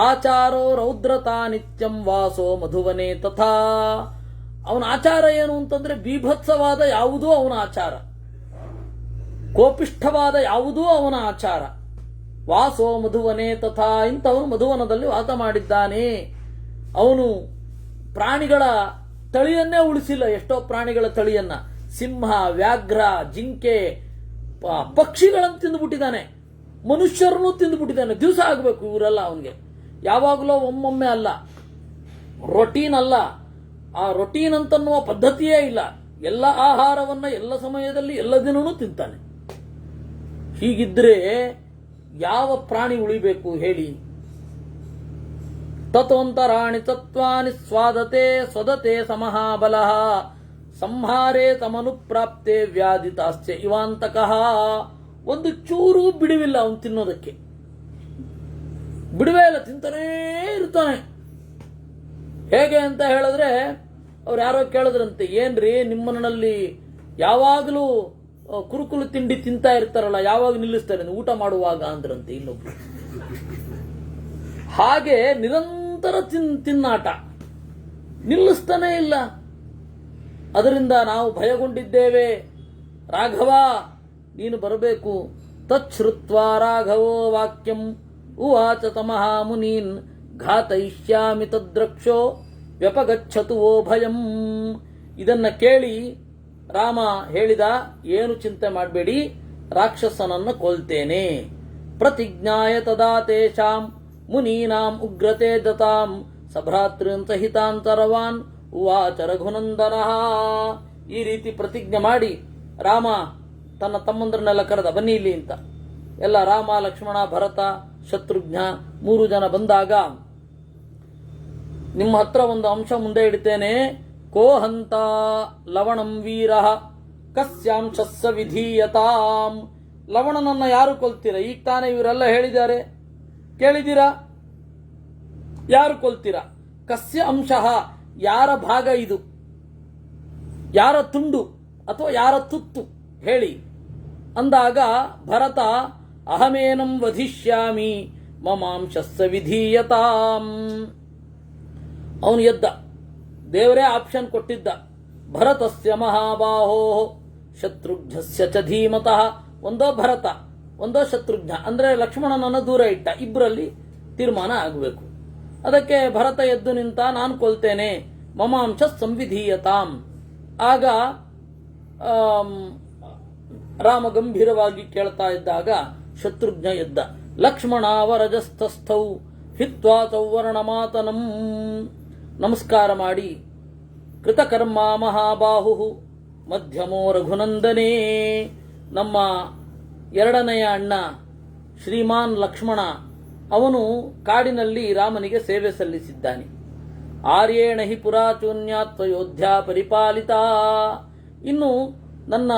ಆಚಾರೋ ರೌದ್ರತಾ ನಿತ್ಯಂ ವಾಸೋ ಮಧುವನೆ ತಥಾ. ಅವನ ಆಚಾರ ಏನು ಅಂತಂದ್ರೆ ಬೀಭತ್ಸವಾದ ಯಾವುದೂ ಅವನ ಆಚಾರ, ಕೋಪಿಷ್ಠವಾದ ಯಾವುದೂ ಅವನ ಆಚಾರ. ವಾಸೋ ಮಧುವನೆ ತಥಾ, ಇಂಥವನು ಮಧುವನದಲ್ಲಿ ವಾಸ ಮಾಡಿದ್ದಾನೆ. ಅವನು ಪ್ರಾಣಿಗಳ ತಳಿಯನ್ನೇ ಉಳಿಸಿಲ್ಲ, ಎಷ್ಟೋ ಪ್ರಾಣಿಗಳ ತಳಿಯನ್ನ, ಸಿಂಹ, ವ್ಯಾಘ್ರ, ಜಿಂಕೆ, ಪಕ್ಷಿಗಳನ್ನು ತಿಂದುಬಿಟ್ಟಿದ್ದಾನೆ, ಮನುಷ್ಯರನ್ನು ತಿಂದುಬಿಟ್ಟಿದ್ದಾನೆ. ದಿವಸ ಆಗಬೇಕು ಇವರೆಲ್ಲ ಅವನಿಗೆ, ಯಾವಾಗಲೂ ಒಮ್ಮೊಮ್ಮೆ ಅಲ್ಲ, ರೊಟೀನ್ ಅಲ್ಲ. ಆ ರೊಟೀನ್ ಅಂತನ್ನುವ ಪದ್ಧತಿಯೇ ಇಲ್ಲ. ಎಲ್ಲ ಆಹಾರವನ್ನ ಎಲ್ಲ ಸಮಯದಲ್ಲಿ ಎಲ್ಲ ದಿನವೂ ತಿಂತಾನೆ. ಹೀಗಿದ್ರೆ ಯಾವ ಪ್ರಾಣಿ ಉಳಿಬೇಕು ಹೇಳಿ? ತತೋಂತರಾಣಿ ತತ್ವಾನಿ ಸ್ವಾದತೆ ಸ್ವದತೆ ಸಮಹಾಬಲ ಸಂಹಾರೇ ತಮನುಪ್ರಾಪ್ತೆ ವ್ಯಾಧಿತಾಸ್ಯ ಇವಾಂತಕಃ. ಒಂದು ಚೂರು ಬಿಡುವಿಲ್ಲ ಅವನು ತಿನ್ನೋದಕ್ಕೆ, ಬಿಡುವೇ ಇಲ್ಲ, ತಿಂತಾನೇ ಇರ್ತಾನೆ. ಹೇಗೆ ಅಂತ ಹೇಳಿದ್ರೆ, ಅವ್ರು ಯಾರೋ ಕೇಳಿದ್ರಂತೆ, ಏನ್ರಿ ನಿಮ್ಮನಲ್ಲಿ ಯಾವಾಗಲೂ ಕುರುಕುಲು ತಿಂಡಿ ತಿಂತಾ ಇರ್ತಾರಲ್ಲ, ಯಾವಾಗ ನಿಲ್ಲಿಸ್ತಾರೆ ಊಟ ಮಾಡುವಾಗ ಅಂದ್ರಂತೆ ಇನ್ನೊಬ್ರು. ಹಾಗೆ ನಿರಂತರ ತಿನ್ನಾಟ, ನಿಲ್ಲಿಸ್ತಾನೆ ಇಲ್ಲ. ಅದರಿಂದ ನಾವು ಭಯಗೊಂಡಿದ್ದೇವೆ. ರಾಘವ ನೀನು ಬರಬೇಕು. ತಚ್ಛ್ರುತ್ವಾ ರಾಘವೋ ವಾಕ್ಯಂ ಉವಾಚ ತಮಃ ಮುನೀನ್ ಘಾತಯಿಷ್ಯಾಮಿ ತದ್ರಕ್ಷೋ ವ್ಯಪಗಚ್ಚತು ವೋ ಭಯಂ. ಇದನ್ನ ಕೇಳಿ ರಾಮ ಹೇಳಿದ, ಏನು ಚಿಂತೆ ಮಾಡಬೇಡಿ, ರಾಕ್ಷಸನನ್ನು ಕೊಲ್ತೇನೆ. ಪ್ರತಿಜ್ಞಾಯ ತದಾ ತೇಷಾಂ ಮುನೀನಾಂ ಉಗ್ರತೆ ದತಾಂ ಸಭ್ರಾತೃನ್ ಸಹಿತಾಂತರವಾನ್ ಉವಾಚ ರಘುನಂದನಃ. ಈ ರೀತಿ ಪ್ರತಿಜ್ಞೆ ಮಾಡಿ ರಾಮ ತನ್ನ ತಮ್ಮಂದ್ರನ್ನೆಲ್ಲ ಕರೆದ, ಬನ್ನಿ ಇಲ್ಲಿ ಅಂತ. ಎಲ್ಲ ರಾಮ, ಲಕ್ಷ್ಮಣ, ಭರತ, ಶತ್ರುಘ್ನ 3 ಜನ ಬಂದಾಗ, ನಿಮ್ಮ ಹತ್ರ ಒಂದು ಅಂಶ ಮುಂದೆ ಇಡ್ತೇನೆ. ಕೋಹಂತ ಲವಣಂ ವೀರ ಕಸ್ಯಾಂಶಸ್ಸ ವಿಧೀಯತಾಂ. ಲವಣನನ್ನ ಯಾರು ಕೊಲ್ತೀರಾ? ಈಗ ತಾನೇ ಇವರೆಲ್ಲ ಹೇಳಿದ್ದಾರೆ, ಕೇಳಿದ್ದೀರಾ? ಯಾರು ಕೊಲ್ತೀರಾ? ಕಸ್ಯ ಅಂಶಃ, ಯಾರ ಭಾಗ ಇದು, ಯಾರ ತುಂಡು ಅಥವಾ ಯಾರ ತುತ್ತು ಹೇಳಿ ಅಂದಾಗ ಭರತ ಅಹಮೇನಂ ವಧಿಷ್ಯಾಮಿ ಮಮಾಂಶಸ್ಸ ವಿಧೀಯತಾಂ. ಅವನು ಎದ್ದ, ದೇವರೇ ಆಪ್ಷನ್ ಕೊಟ್ಟಿದ್ದ. ಭರತಸ್ಯ ಮಹಾಬಾಹೋ ಶತ್ರುಘ್ನಸ್ಯ ಚ ಧೀಮತಃ. ಒಂದೋ ಭರತ ಒಂದೋ ಶತ್ರುಘ್ನ, ಅಂದ್ರೆ ಲಕ್ಷ್ಮಣನನ್ನು ದೂರ ಇಟ್ಟ, ಇಬ್ಬರಲ್ಲಿ ತೀರ್ಮಾನ ಆಗಬೇಕು. ಅದಕ್ಕೆ ಭರತ ಎದ್ದು ನಿಂತ, ನಾನು ಕೊಲ್ತೇನೆ, ಮಮಾಂಶ ಸಂವಿಧೀಯತಾಂ. ಆಗ ರಾಮ ಗಂಭೀರವಾಗಿ ಕೇಳ್ತಾ ಇದ್ದಾಗ ಶತ್ರುಘ್ನ ಎದ್ದ. ಲಕ್ಷ್ಮಣ ವರಜಸ್ಥಸ್ಥೌ ಹಿತ್ವಾ ಸೌವರ್ಣ ಮಾತನಂ. ನಮಸ್ಕಾರ ಮಾಡಿ, ಕೃತಕರ್ಮ ಮಹಾಬಾಹು ಮಧ್ಯಮೋ ರಘುನಂದನೇ. ನಮ್ಮ ಎರಡನೆಯ ಅಣ್ಣ ಶ್ರೀಮಾನ್ ಲಕ್ಷ್ಮಣ, ಅವನು ಕಾಡಿನಲ್ಲಿ ರಾಮನಿಗೆ ಸೇವೆ ಸಲ್ಲಿಸಿದ್ದಾನೆ. ಆರ್ಯೇಣ ಹಿ ಪುರಾಚೂನ್ಯಾತ್ವಯೋಧ್ಯ ಪರಿಪಾಲಿತ. ಇನ್ನು ನನ್ನ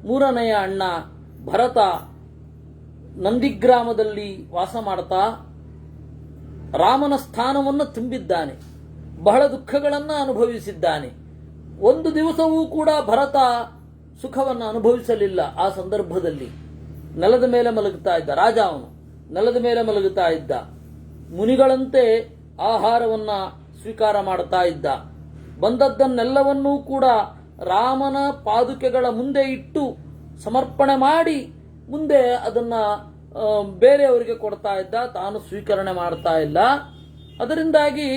3ನೆಯ ಅಣ್ಣ ಭರತ ನಂದಿಗ್ರಾಮದಲ್ಲಿ ವಾಸ ಮಾಡ್ತಾ ರಾಮನ ಸ್ಥಾನವನ್ನು ತುಂಬಿದ್ದಾನೆ, ಬಹಳ ದುಃಖಗಳನ್ನು ಅನುಭವಿಸಿದ್ದಾನೆ. ಒಂದು ದಿವಸವೂ ಕೂಡ ಭರತ ಸುಖವನ್ನು ಅನುಭವಿಸಲಿಲ್ಲ. ಆ ಸಂದರ್ಭದಲ್ಲಿ ನೆಲದ ಮೇಲೆ ಮಲಗುತ್ತಾ ಇದ್ದ ರಾಜ, ಅವನು ನೆಲದ ಮೇಲೆ ಮಲಗುತ್ತಾ ಇದ್ದ, ಮುನಿಗಳಂತೆ ಆಹಾರವನ್ನ ಸ್ವೀಕಾರ ಮಾಡ್ತಾ ಇದ್ದ. ಬಂದದ್ದನ್ನೆಲ್ಲವನ್ನೂ ಕೂಡ ರಾಮನ ಪಾದುಕೆಗಳ ಮುಂದೆ ಇಟ್ಟು ಸಮರ್ಪಣೆ ಮಾಡಿ ಮುಂದೆ ಅದನ್ನ ಬೇರೆಯವರಿಗೆ ಕೊಡ್ತಾ ಇದ್ದ, ತಾನು ಸ್ವೀಕರಣೆ ಮಾಡ್ತಾ ಇಲ್ಲ. ಅದರಿಂದಾಗಿ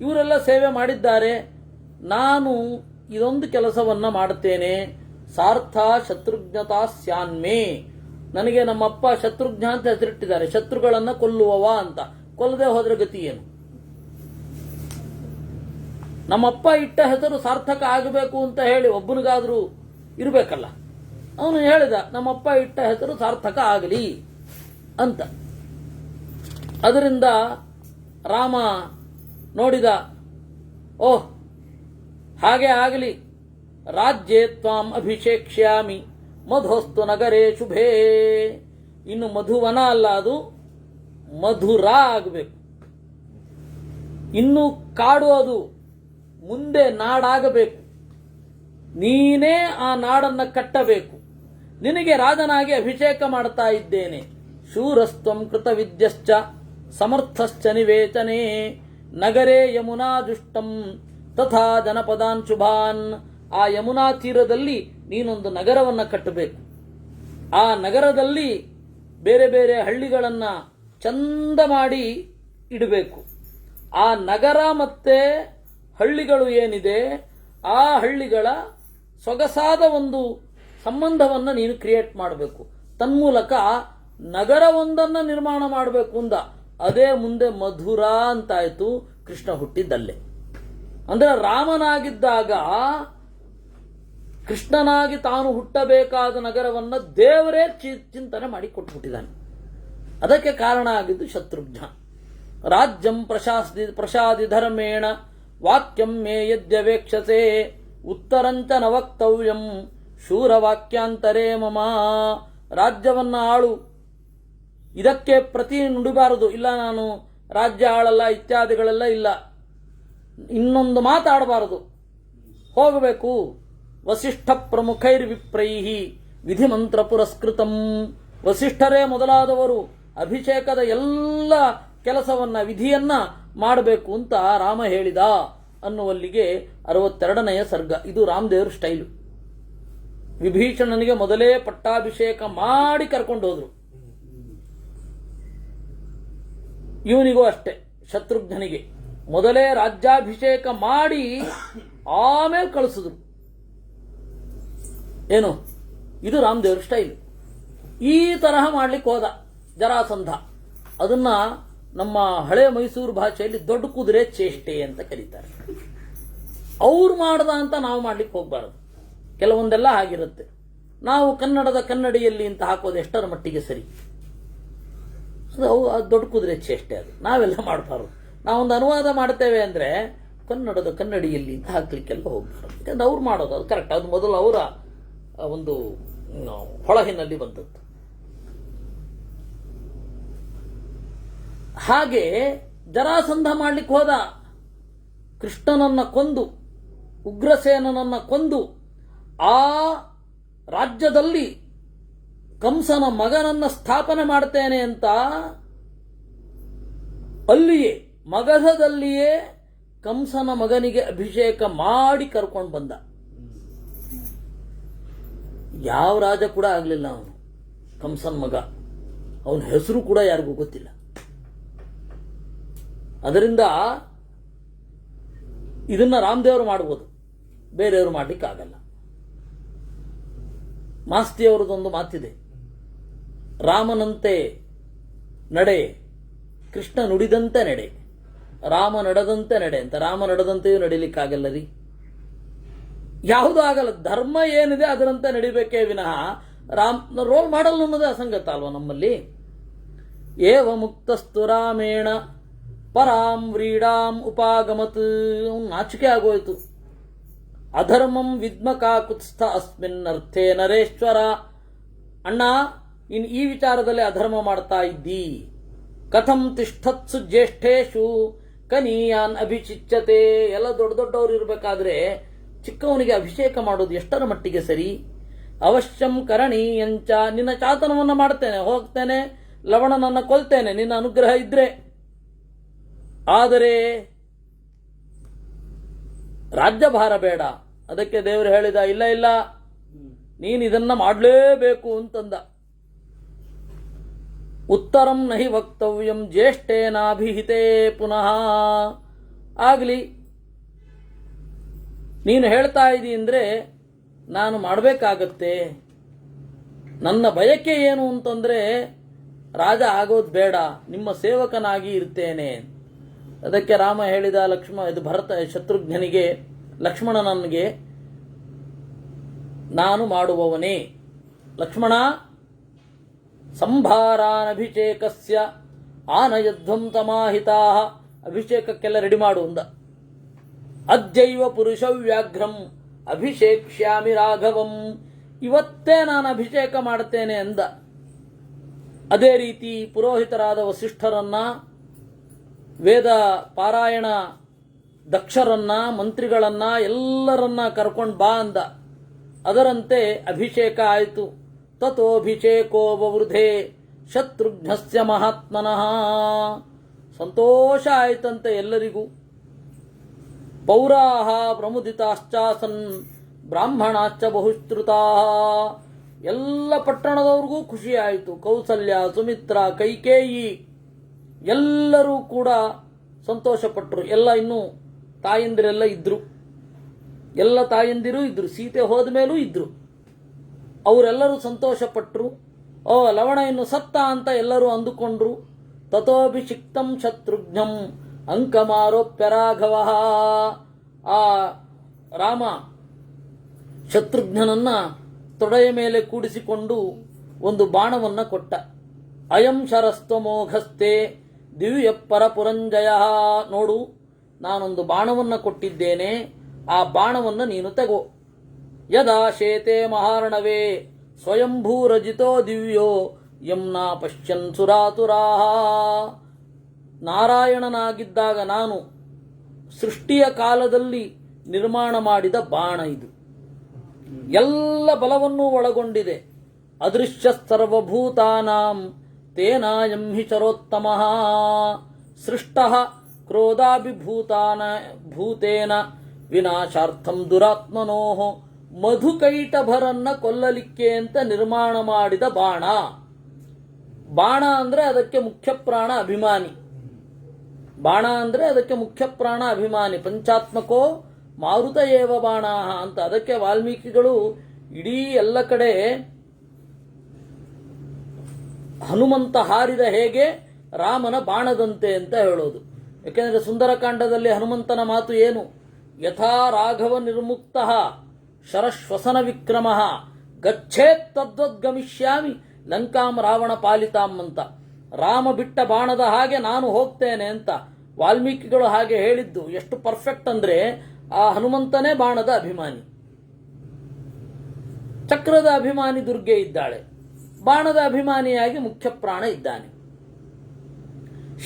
ಇವರೆಲ್ಲ ಸೇವೆ ಮಾಡಿದ್ದಾರೆ, ನಾನು ಇದೊಂದು ಕೆಲಸವನ್ನ ಮಾಡುತ್ತೇನೆ. ಸಾರ್ಥ ಶತ್ರುಘ್ನತಾ ಸ್ಯಾನ್ಮೇ. ನನಗೆ ನಮ್ಮಪ್ಪ ಶತ್ರುಘ್ನ ಅಂತ ಹೆಸರಿಟ್ಟಿದ್ದಾರೆ, ಶತ್ರುಗಳನ್ನ ಕೊಲ್ಲುವವ ಅಂತ. ಕೊಲ್ಲದೆ ಹೋದ್ರೆ ಗತಿ ಏನು? ನಮ್ಮಪ್ಪ ಇಟ್ಟ ಹೆಸರು ಸಾರ್ಥಕ ಆಗಬೇಕು ಅಂತ ಹೇಳಿ ಒಬ್ಬನಿಗಾದ್ರೂ ಇರಬೇಕಲ್ಲ. ಅವನು ಹೇಳಿದ, ನಮ್ಮಪ್ಪ ಇಟ್ಟ ಹೆಸರು ಸಾರ್ಥಕ ಆಗಲಿ ಅಂತ. ಅದರಿಂದ ರಾಮ ನೋಡಿದ, ಓಹ್ ಹಾಗೆ ಆಗಲಿ, ರಾಜ್ಯೇ ತ್ವಾಂ ಅಭಿಷೇಕ್ಷ್ಯಾಮಿ ಮಧುಸ್ತು ನಗರೇ ಶುಭೇ. ಇನ್ನು ಮಧುವನ ಅಲ್ಲ, ಅದು ಮಧುರ ಆಗಬೇಕು. ಇನ್ನು ಕಾಡು, ಅದು ಮುಂದೆ ನಾಡಾಗಬೇಕು. ನೀನೇ ಆ ನಾಡನ್ನು ಕಟ್ಟಬೇಕು. ನಿನಗೆ ರಾಜನಾಗಿ ಅಭಿಷೇಕ ಮಾಡ್ತಾ ಇದ್ದೇನೆ. ಶೂರಸ್ತ್ವಂ ಕೃತವಿದ್ಯಶ್ಚ ಸಮರ್ಥಶ್ಚ ನಿವೇಚನೆ ನಗರೇ ಯಮುನಾ ದುಷ್ಟಂ ತಥಾ ಜನಪದಾನ್ ಶುಭಾನ್. ಆ ಯಮುನಾ ತೀರದಲ್ಲಿ ನೀನೊಂದು ನಗರವನ್ನು ಕಟ್ಟಬೇಕು. ಆ ನಗರದಲ್ಲಿ ಬೇರೆ ಬೇರೆ ಹಳ್ಳಿಗಳನ್ನ ಚಂದ ಮಾಡಿ ಇಡಬೇಕು. ಆ ನಗರ ಮತ್ತೆ ಹಳ್ಳಿಗಳು ಏನಿದೆ, ಆ ಹಳ್ಳಿಗಳ ಸೊಗಸಾದ ಒಂದು ಸಂಬಂಧವನ್ನು ನೀನು ಕ್ರಿಯೇಟ್ ಮಾಡಬೇಕು. ತನ್ಮೂಲಕ ನಗರವೊಂದನ್ನು ನಿರ್ಮಾಣ ಮಾಡಬೇಕು ಅಂದ. ಅದೇ ಮುಂದೆ ಮಧುರ ಅಂತಾಯ್ತು. ಕೃಷ್ಣ ಹುಟ್ಟಿದ್ದಲ್ಲೇ. ಅಂದ್ರೆ ರಾಮನಾಗಿದ್ದಾಗ ಕೃಷ್ಣನಾಗಿ ತಾನು ಹುಟ್ಟಬೇಕಾದ ನಗರವನ್ನು ದೇವರೇ ಚಿಂತನೆ ಮಾಡಿ ಕೊಟ್ಟುಬಿಟ್ಟಿದ್ದಾನೆ. ಅದಕ್ಕೆ ಕಾರಣ ಆಗಿದ್ದು ಶತ್ರುಘ್ನ. ರಾಜ್ಯಂ ಪ್ರಸಾದಿ ಧರ್ಮೇಣ ವಾಕ್ಯಂ ಮೇ ಯದ್ಯವೇಕ್ಷಸೆ ಉತ್ತರಂಚ ನ ವಕ್ತವ್ಯಂ ಶೂರವಾಕ್ಯಾಂತರೇ ಮಮ. ರಾಜ್ಯವನ್ನ ಆಳು, ಇದಕ್ಕೆ ಪ್ರತಿ ನುಡಿಬಾರದು. ಇಲ್ಲ ನಾನು ರಾಜ್ಯ ಆಳಲ್ಲ ಇತ್ಯಾದಿಗಳೆಲ್ಲ ಇಲ್ಲ. ಇನ್ನೊಂದು ಮಾತಾಡಬಾರದು, ಹೋಗಬೇಕು. ವಸಿಷ್ಠ ಪ್ರಮುಖೈರ್ವಿಪ್ರೈಹಿ ವಿಧಿಮಂತ್ರ ಪುರಸ್ಕೃತಂ. ವಸಿಷ್ಠರೇ ಮೊದಲಾದವರು ಅಭಿಷೇಕದ ಎಲ್ಲ ಕೆಲಸವನ್ನ ವಿಧಿಯನ್ನ ಮಾಡಬೇಕು ಅಂತ ರಾಮ ಹೇಳಿದ ಅನ್ನುವಲ್ಲಿಗೆ 62ನೆಯ ಸರ್ಗ. ಇದು ರಾಮದೇವ್ರ ಸ್ಟೈಲು. ವಿಭೀಷಣನಿಗೆ ಮೊದಲೇ ಪಟ್ಟಾಭಿಷೇಕ ಮಾಡಿ ಕರ್ಕೊಂಡು ಹೋದ್ರು. ಇವನಿಗೂ ಅಷ್ಟೇ, ಶತ್ರುಘ್ನಿಗೆ ಮೊದಲೇ ರಾಜ್ಯಾಭಿಷೇಕ ಮಾಡಿ ಆಮೇಲೆ ಕಳಿಸಿದ್ರು. ಏನು ಇದು ರಾಮದೇವ್ರ ಸ್ಟೈಲ್. ಈ ತರಹ ಮಾಡ್ಲಿಕ್ಕೆ ಹೋದ ಜರಾಸಂಧ. ಅದನ್ನ ನಮ್ಮ ಹಳೆ ಮೈಸೂರು ಭಾಷೆಯಲ್ಲಿ ದೊಡ್ಡ ಕುದುರೆ ಚೇಷ್ಟೆ ಅಂತ ಕರೀತಾರೆ. ಅವ್ರು ಮಾಡ್ದ ಅಂತ ನಾವು ಮಾಡ್ಲಿಕ್ಕೆ ಹೋಗ್ಬಾರದು. ಕೆಲವೊಂದೆಲ್ಲ ಆಗಿರುತ್ತೆ. ನಾವು ಕನ್ನಡದ ಕನ್ನಡಿಯಲ್ಲಿ ಅಂತ ಹಾಕೋದು ಎಷ್ಟರ ಮಟ್ಟಿಗೆ ಸರಿ. ಅದು ದೊಡ್ಡ ಕುದುರೆ ಚೇಷ್ಟೆ. ಅದು ನಾವೆಲ್ಲ ಮಾಡಬಾರದು. ನಾವೊಂದು ಅನುವಾದ ಮಾಡ್ತೇವೆ ಅಂದ್ರೆ ಕನ್ನಡದ ಕನ್ನಡಿಯಲ್ಲಿ ಅಂತ ಹಾಕ್ಲಿಕ್ಕೆಲ್ಲ ಹೋಗ್ಬಾರದು. ಯಾಕಂದ್ರೆ ಅವ್ರು ಮಾಡೋದು ಅದು ಕರೆಕ್ಟ್. ಅದು ಮೊದಲು ಅವರ ಒಂದು ಹೊಳಹಿನಲ್ಲಿ ಬಂದದ್ದು. ಹಾಗೆ ಜರಾಸಂಧ ಮಾಡ್ಲಿಕ್ಕೆ ಹೋದ. ಕೃಷ್ಣನನ್ನ ಕೊಂದು, ಉಗ್ರಸೇನನನ್ನ ಕೊಂದು, ಆ ರಾಜ್ಯದಲ್ಲಿ ಕಂಸನ ಮಗನನ್ನ ಸ್ಥಾಪನೆ ಮಾಡ್ತೇನೆ ಅಂತ ಅಲ್ಲಿಯೇ ಮಗಧದಲ್ಲಿಯೇ ಕಂಸನ ಮಗನಿಗೆ ಅಭಿಷೇಕ ಮಾಡಿ ಕರ್ಕೊಂಡು ಬಂದ. ಯಾವ ರಾಜ ಕೂಡ ಆಗಲಿಲ್ಲ ಅವನು, ಕಂಸನ ಮಗ. ಅವನ ಹೆಸರು ಕೂಡ ಯಾರಿಗೂ ಗೊತ್ತಿಲ್ಲ. ಅದರಿಂದ ಇದನ್ನ ರಾಮದೇವರು ಮಾಡ್ಬೋದು, ಬೇರೆಯವರು ಮಾಡ್ಲಿಕ್ಕಾಗಲ್ಲ. ಮಾಸ್ತಿಯವರದೊಂದು ಮಾತಿದೆ, ರಾಮನಂತೆ ನಡೆ, ಕೃಷ್ಣ ನುಡಿದಂತೆ ನಡೆ, ರಾಮ ನಡೆದಂತೆ ನಡೆ ಅಂತ. ರಾಮ ನಡೆದಂತೆಯೂ ನಡಿಲಿಕ್ಕಾಗಲ್ಲ ರೀ, ಯಾವುದೂ ಆಗಲ್ಲ. ಧರ್ಮ ಏನಿದೆ ಅದರಂತೆ ನಡಿಬೇಕೇ ವಿನಃ ರೋಲ್ ಮಾಡಲ್ ಅನ್ನೋದೇ ಅಸಂಗತ ಅಲ್ವಾ ನಮ್ಮಲ್ಲಿ. ಏವ ಮುಕ್ತಸ್ತು ರಾಮೇಣ ಪರಾಂ ವ್ರೀಡಾಂ ಉಪಾಗಮತ್. ನಾಚಿಕೆ ಆಗೋಯ್ತು. ಅಧರ್ಮಂ ವಿದ್ಮಕಾಕುತ್ಸ್ಥ ಅಸ್ಮಿನ್ ಅರ್ಥೇ ನರೇಶ್ವರ. ಅಣ್ಣ, ಇನ್ ಈ ವಿಚಾರದಲ್ಲಿ ಅಧರ್ಮ ಮಾಡ್ತಾ ಇದ್ದಿ. ಕಥಂ ತಿಷ್ಠತ್ಸು ಜ್ಯೇಷ್ಠೇಶು ಕನೀಯಾನ್ ಅಭಿಚಿಚ್ಯತೆ. ಎಲ್ಲ ದೊಡ್ಡ ದೊಡ್ಡವರು ಇರಬೇಕಾದ್ರೆ ಚಿಕ್ಕವನಿಗೆ ಅಭಿಷೇಕ ಮಾಡೋದು ಎಷ್ಟರ ಮಟ್ಟಿಗೆ ಸರಿ? ಅವಶ್ಯಂ ಕರಣೀಯಂಚ. ನಿನ್ನ ಚಾತನವನ್ನು ಮಾಡ್ತೇನೆ, ಹೋಗ್ತೇನೆ, ಲವಣನನ್ನ ಕೊಲ್ತೇನೆ ನಿನ್ನ ಅನುಗ್ರಹ ಇದ್ರೆ. ಆದರೆ ರಾಜ್ಯಭಾರ ಬೇಡ. ಅದಕ್ಕೆ ದೇವರು ಹೇಳಿದ, ಇಲ್ಲ ಇಲ್ಲ, ನೀನು ಇದನ್ನ ಮಾಡಲೇಬೇಕು ಅಂತಂದ. ಉತ್ತರಂ ನಹಿ ವಕ್ತವ್ಯಂ ಜ್ಯೇಷ್ಠೇನಾಭಿಹಿತೇ ಪುನಃ. ಆಗಲಿ, ನೀನು ಹೇಳ್ತಾ ಇದ್ದೀ ಅಂದ್ರೆ ನಾನು ಮಾಡಬೇಕಾಗತ್ತೆ. ನನ್ನ ಬಯಕೆ ಏನು ಅಂತಂದ್ರೆ ರಾಜ ಆಗೋದು ಬೇಡ, ನಿಮ್ಮ ಸೇವಕನಾಗಿ ಇರ್ತೇನೆ. ಅದಕ್ಕೆ ರಾಮ ಹೇಳಿದ ಶತ್ರುಘ್ನಿಗೆ, ಲಕ್ಷ್ಮಣನಿಗೆ, ನಾನು ಮಾಡುವವನೇ. ಲಕ್ಷ್ಮಣ, ಸಂಭಾರಾನಭಿಷೇಕಸ್ಯ ಆನಯಧ್ವಂ ತಮಾಹಿತಾ. ಅಭಿಷೇಕಕ್ಕೆಲ್ಲ ರೆಡಿ ಮಾಡು ಅಂದ. ಅದ್ಯೈವ ಪುರುಷ ವ್ಯಾಘ್ರಂ ಅಭಿಷೇಕ್ಷ್ಯಾಮಿ ರಾಘವಂ, ಇವತ್ತೇ ನಾನು ಅಭಿಷೇಕ ಮಾಡ್ತೇನೆ ಎಂದ. ಅದೇ ರೀತಿ ಪುರೋಹಿತರಾದ ವಸಿಷ್ಠರನ್ನ, ವೇದ ಪಾರಾಯಣ ದಕ್ಷರನ್ನ, ಮಂತ್ರಿಗಳನ್ನ ಎಲ್ಲರನ್ನ ಕರ್ಕೊಂಡು ಬಾ ಅಂದ. ಅದರಂತೆ ಅಭಿಷೇಕ ಆಯಿತು. ತಥೋಭಿಷೇಕೋ ವವೃಧೆ ಶತ್ರುಘ್ನಸ್ಯ ಮಹಾತ್ಮನಃ. ಸಂತೋಷ ಆಯಿತಂತೆ ಎಲ್ಲರಿಗೂ. ಪೌರಾಹ ಪ್ರಮುದಿತಾಶ್ಚಾಸನ್ ಬ್ರಾಹ್ಮಣಾಶ್ಚ ಬಹುಶ್ರುತಾ. ಎಲ್ಲ ಪಟ್ಟಣದವ್ರಿಗೂ ಖುಷಿ ಆಯಿತು. ಕೌಸಲ್ಯ, ಸುಮಿತ್ರ, ಕೈಕೇಯಿ ಎಲ್ಲರೂ ಕೂಡ ಸಂತೋಷಪಟ್ಟರು. ಎಲ್ಲ ಇನ್ನೂ ತಾಯಂದಿರೆಲ್ಲ ಇದ್ರು, ಎಲ್ಲ ತಾಯಂದಿರು ಇದ್ರು, ಸೀತೆ ಹೋದ ಮೇಲೂ ಇದ್ರು. ಅವರೆಲ್ಲರೂ ಸಂತೋಷಪಟ್ಟರು. ಓ, ಲವಣ ಇನ್ನು ಸತ್ತ ಅಂತ ಎಲ್ಲರೂ ಅಂದುಕೊಂಡ್ರು. ತಥೋಭಿಷಿಕ್ತಂ ಶತ್ರುಘ್ನಂ ಅಂಕಮಾರೋಪ್ಯ ರಾಘವ. ಆ ರಾಮ ಶತ್ರುಘ್ನನನ್ನ ತೊಡೆಯ ಮೇಲೆ ಕೂಡಿಸಿಕೊಂಡು ಒಂದು ಬಾಣವನ್ನ ಕೊಟ್ಟ. ಅಯಂ ಶರಸ್ತ್ವಮೋಘಸ್ತೆ ದಿವ್ಯ ಪರಪುರಂಜಯ. ನೋಡು, ನಾನೊಂದು ಬಾಣವನ್ನ ಕೊಟ್ಟಿದ್ದೇನೆ, ಆ ಬಾಣವನ್ನು ನೀನು ತೆಗೋ. ಯದಾ ಶೇತೆ ಮಹಾರ್ಣವೇ ಸ್ವಯಂಭೂರಜಿತೋ ದಿವ್ಯೋ ಯಮ್ನಾ ಪಶ್ಯನ್ ಸುರಾತುರಾಹ. ನಾರಾಯಣನಾಗಿದ್ದಾಗ ನಾನು ಸೃಷ್ಟಿಯ ಕಾಲದಲ್ಲಿ ನಿರ್ಮಾಣ ಮಾಡಿದ ಬಾಣ ಇದು. ಎಲ್ಲ ಬಲವನ್ನೂ ಒಳಗೊಂಡಿದೆ. ಅದೃಶ್ಯ ಸರ್ವಭೂತಾನಾಂ ತೇನಾಯಂ ಹಿ ಚರೋತ್ತಮಃ. ಸೃಷ್ಟಃ ಕ್ರೋಧಾಭಿಭೂತಾನ ಭೂತೇನ ವಿನಾಶಾರ್ಥಂ ದುರಾತ್ಮನೋಃ. ಮಧುಕೈಟಭರನ್ನ ಕೊಲ್ಲಲಿಕ್ಕೆ ಅಂತ ನಿರ್ಮಾಣ ಮಾಡಿದ ಬಾಣ. ಬಾಣ ಅಂದ್ರೆ ಅದಕ್ಕೆ ಮುಖ್ಯ ಪ್ರಾಣ ಅಭಿಮಾನಿ. ಬಾಣ ಅಂದ್ರೆ ಅದಕ್ಕೆ ಮುಖ್ಯ ಪ್ರಾಣ ಅಭಿಮಾನಿ. ಪಂಚಾತ್ಮಕೋ ಮಾರುತ ಏವ ಬಾಣ ಅಂತ. ಅದಕ್ಕೆ ವಾಲ್ಮೀಕಿಗಳು ಇಡೀ ಎಲ್ಲ ಕಡೆ ಹನುಮಂತ ಹಾರಿದ ಹೇಗೆ ರಾಮನ ಬಾಣದಂತೆ ಅಂತ ಹೇಳೋದು. ಯಾಕೆಂದ್ರೆ ಸುಂದರಕಾಂಡದಲ್ಲಿ ಹನುಮಂತನ ಮಾತು ಏನು? ಯಥಾ ರಾಘವ ನಿರ್ಮುಕ್ತ ಶರಶ್ವಸನ ವಿಕ್ರಮ ಗಚ್ಚೇತ್ ತದ್ವದ್ಗಮಿಷ್ಯಾಮಿ ಲಂಕಾಂ ರಾವಣ ಪಾಲಿತಾಂ ಅಂತ. ರಾಮ ಬಿಟ್ಟ ಬಾಣದ ಹಾಗೆ ನಾನು ಹೋಗ್ತೇನೆ ಅಂತ ವಾಲ್ಮೀಕಿಗಳು ಹಾಗೆ ಹೇಳಿದ್ದು ಎಷ್ಟು ಪರ್ಫೆಕ್ಟ್ ಅಂದ್ರೆ, ಆ ಹನುಮಂತನೇ ಬಾಣದ ಅಭಿಮಾನಿ. ಚಕ್ರದ ಅಭಿಮಾನಿ ದುರ್ಗೆ ಇದ್ದಾಳೆ, ಬಾಣದ ಅಭಿಮಾನಿಯಾಗಿ ಮುಖ್ಯ ಪ್ರಾಣ ಇದ್ದಾನೆ.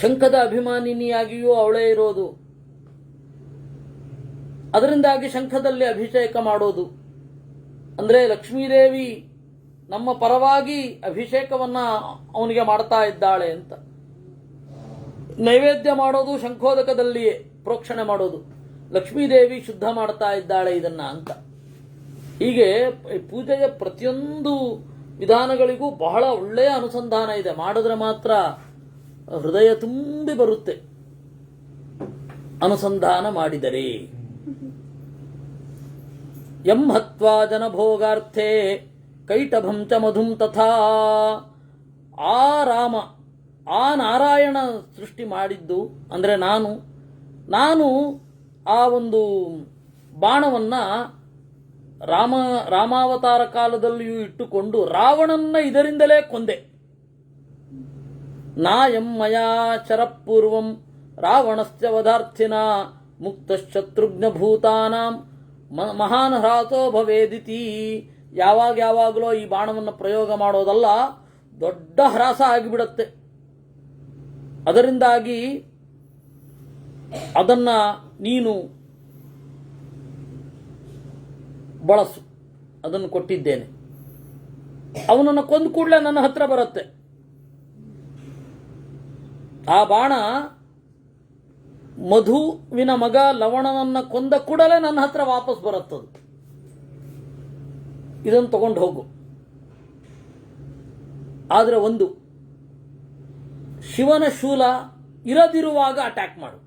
ಶಂಖದ ಅಭಿಮಾನಿನಿಯಾಗಿಯೂ ಅವಳೇ ಇರೋದು. ಅದರಿಂದಾಗಿ ಶಂಖದಲ್ಲಿ ಅಭಿಷೇಕ ಮಾಡೋದು ಅಂದ್ರೆ ಲಕ್ಷ್ಮೀದೇವಿ ನಮ್ಮ ಪರವಾಗಿ ಅಭಿಷೇಕವನ್ನ ಅವನಿಗೆ ಮಾಡ್ತಾ ಇದ್ದಾಳೆ ಅಂತ. ನೈವೇದ್ಯ ಮಾಡೋದು ಶಂಖೋದಕದಲ್ಲಿಯೇ ಪ್ರೋಕ್ಷಣೆ ಮಾಡೋದು, ಲಕ್ಷ್ಮೀದೇವಿ ಶುದ್ಧ ಮಾಡ್ತಾ ಇದ್ದಾಳೆ ಇದನ್ನ ಅಂತ. ಹೀಗೆ ಪೂಜೆಯ ಪ್ರತಿಯೊಂದು ವಿಧಾನಗಳಿಗೂ ಬಹಳ ಒಳ್ಳೆಯ ಅನುಸಂಧಾನ ಇದೆ. ಮಾಡಿದ್ರೆ ಮಾತ್ರ ಹೃದಯ ತುಂಬಿ ಬರುತ್ತೆ ಅನುಸಂಧಾನ ಮಾಡಿದರೆ. ಯಂ ಹತ್ವಾ ಜನಭೋಗಾರ್ಥೇ ಕೈಟಭಂ ಚ ಮಧುಂ ತಥಾ. ಆ ರಾಮ, ಆ ನಾರಾಯಣ ಸೃಷ್ಟಿ ಮಾಡಿದ್ದು ಅಂದ್ರೆ ನಾನು ಆ ಒಂದು ಬಾಣವನ್ನ ರಾಮಾವತಾರ ಕಾಲದಲ್ಲಿಯೂ ಇಟ್ಟುಕೊಂಡು ರಾವಣನ್ನ ಇದರಿಂದಲೇ ಕೊಂದೆ. ನಾಯಂ ಮಯಾ ಚರಪೂರ್ವಂ ರಾವಣಸ್ಯ ವಧಾರ್ಥಿನ ಮುಕ್ತ ಶತ್ರುಘ್ನ ಭೂತಾನಾಂ ಮಹಾನ್ ಹ್ರಾತೋ ಭವೇದಿತಿ. ಯಾವಾಗಲೋ ಈ ಬಾಣವನ್ನು ಪ್ರಯೋಗ ಮಾಡೋದಲ್ಲ, ದೊಡ್ಡ ಹ್ರಾಸ ಆಗಿಬಿಡತ್ತೆ. ಅದರಿಂದಾಗಿ ಅದನ್ನ ನೀನು ಬಳಸು, ಅದನ್ನು ಕೊಟ್ಟಿದ್ದೇನೆ. ಅವನನ್ನು ಕೊಂದು ಕೂಡಲೇ ನನ್ನ ಹತ್ರ ಬರುತ್ತೆ. ಆ ಬಾಣ ಮಧುವಿನ ಮಗ ಲವಣನನ್ನ ಕೊಂದ ಕೂಡಲೇ ನನ್ನ ಹತ್ರ ವಾಪಸ್ ಬರುತ್ತದು. ಇದನ್ನು ತಗೊಂಡು ಹೋಗು. ಆದ್ರೆ ಒಂದು, ಶಿವನ ಶೂಲ ಇರದಿರುವಾಗ ಅಟ್ಯಾಕ್ ಮಾಡು.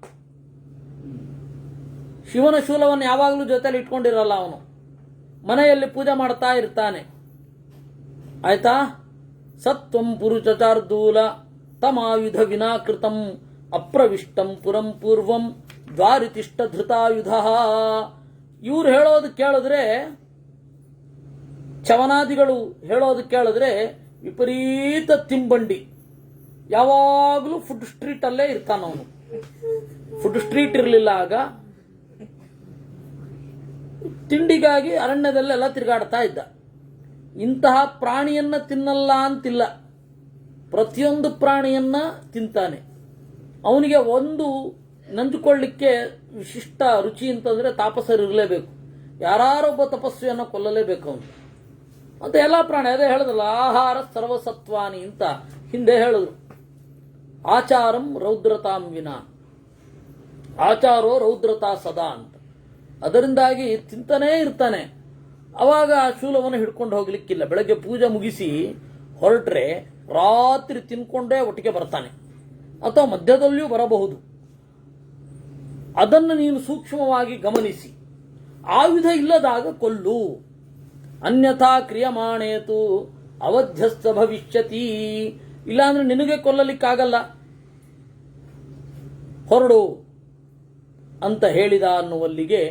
ಶಿವನ ಶೂಲವನ್ನು ಯಾವಾಗಲೂ ಜೊತೆಲಿ ಇಟ್ಕೊಂಡಿರಲ್ಲ ಅವನು, ಮನೆಯಲ್ಲಿ ಪೂಜೆ ಮಾಡ್ತಾ ಇರ್ತಾನೆ. ಆಯ್ತಾ? ಸತ್ವಂ ಪುರುಷಚಾರ್ದೂಲ ತಮಾಯುಧ ವಿನಾಕೃತಂ ಅಪ್ರವಿಷ್ಟಂ ಪುರಂ ಪೂರ್ವಂ ದ್ವಾರಿತಿಷ್ಠ ಧೃತಾಯುಧ. ಇವ್ರು ಹೇಳೋದು ಕೇಳಿದ್ರೆ, ಚವನಾದಿಗಳು ಹೇಳೋದು ಕೇಳಿದ್ರೆ ವಿಪರೀತ ತಿಂಬಂಡಿ. ಯಾವಾಗಲೂ ಫುಡ್ ಸ್ಟ್ರೀಟ್ ಅಲ್ಲೇ ಇರ್ತಾನವನು. ಫುಡ್ ಸ್ಟ್ರೀಟ್ ಇರಲಿಲ್ಲ ಆಗ. ತಿಂಡಿಗಾಗಿ ಅರಣ್ಯದಲ್ಲೆಲ್ಲ ತಿರುಗಾಡ್ತಾ ಇದ್ದ. ಇಂತಹ ಪ್ರಾಣಿಯನ್ನ ತಿನ್ನಲ್ಲ ಅಂತಿಲ್ಲ, ಪ್ರತಿಯೊಂದು ಪ್ರಾಣಿಯನ್ನ ತಿಂತಾನೆ. ಅವನಿಗೆ ಒಂದು ನಂಜುಕೊಳ್ಳಿಕ್ಕೆ ವಿಶಿಷ್ಟ ರುಚಿ ಅಂತಂದ್ರೆ ತಾಪಸರು ಇರಲೇಬೇಕು, ಯಾರೊಬ್ಬ ತಪಸ್ವಿಯನ್ನು ಕೊಲ್ಲಲೇಬೇಕು ಅವನು. ಮತ್ತೆ ಎಲ್ಲ ಪ್ರಾಣಿ ಅದೇ ಹೇಳಿದ್ರಲ್ಲ, ಆಹಾರ ಸರ್ವಸತ್ವಾನಿ ಅಂತ ಹಿಂದೆ ಹೇಳಿದ್ರು. ಆಚಾರಂ ರೌದ್ರತಾಂ ವಿನ, ಆಚಾರೋ ರೌದ್ರತಾ ಸದಾ ಅಂತ. ಅದರಿಂದಾಗಿ ತಿಂತಾನೇ ಇರ್ತಾನೆ. ಅವಾಗ ಆ ಶೂಲವನ್ನು ಹಿಡ್ಕೊಂಡು ಹೋಗ್ಲಿಕ್ಕಿಲ್ಲ. ಬೆಳಗ್ಗೆ ಪೂಜೆ ಮುಗಿಸಿ ಹೊರಟ್ರೆ ರಾತ್ರಿ ತಿನ್ಕೊಂಡೇ ಒಟ್ಟಿಗೆ ಬರ್ತಾನೆ, ಅಥವಾ ಮಧ್ಯದಲ್ಲಿಯೂ ಬರಬಹುದು. ಅದನ್ನು ನೀನು ಸೂಕ್ಷ್ಮವಾಗಿ ಗಮನಿಸಿ, ಆಯುಧ ಇಲ್ಲದಾಗ ಕೊಲ್ಲು. ಅನ್ಯಥಾ ಕ್ರಿಯಮಾಣೇತು ಅವಧ್ಯಸ್ಥ ಭವಿಷ್ಯತಿ, ಇಲ್ಲಾಂದ್ರೆ ನಿನಗೆ ಕೊಲ್ಲಲಿಕ್ಕಾಗಲ್ಲ, ಹೊರಡು ಅಂತ ಹೇಳಿದ ಅನ್ನುವಲ್ಲಿಗೆ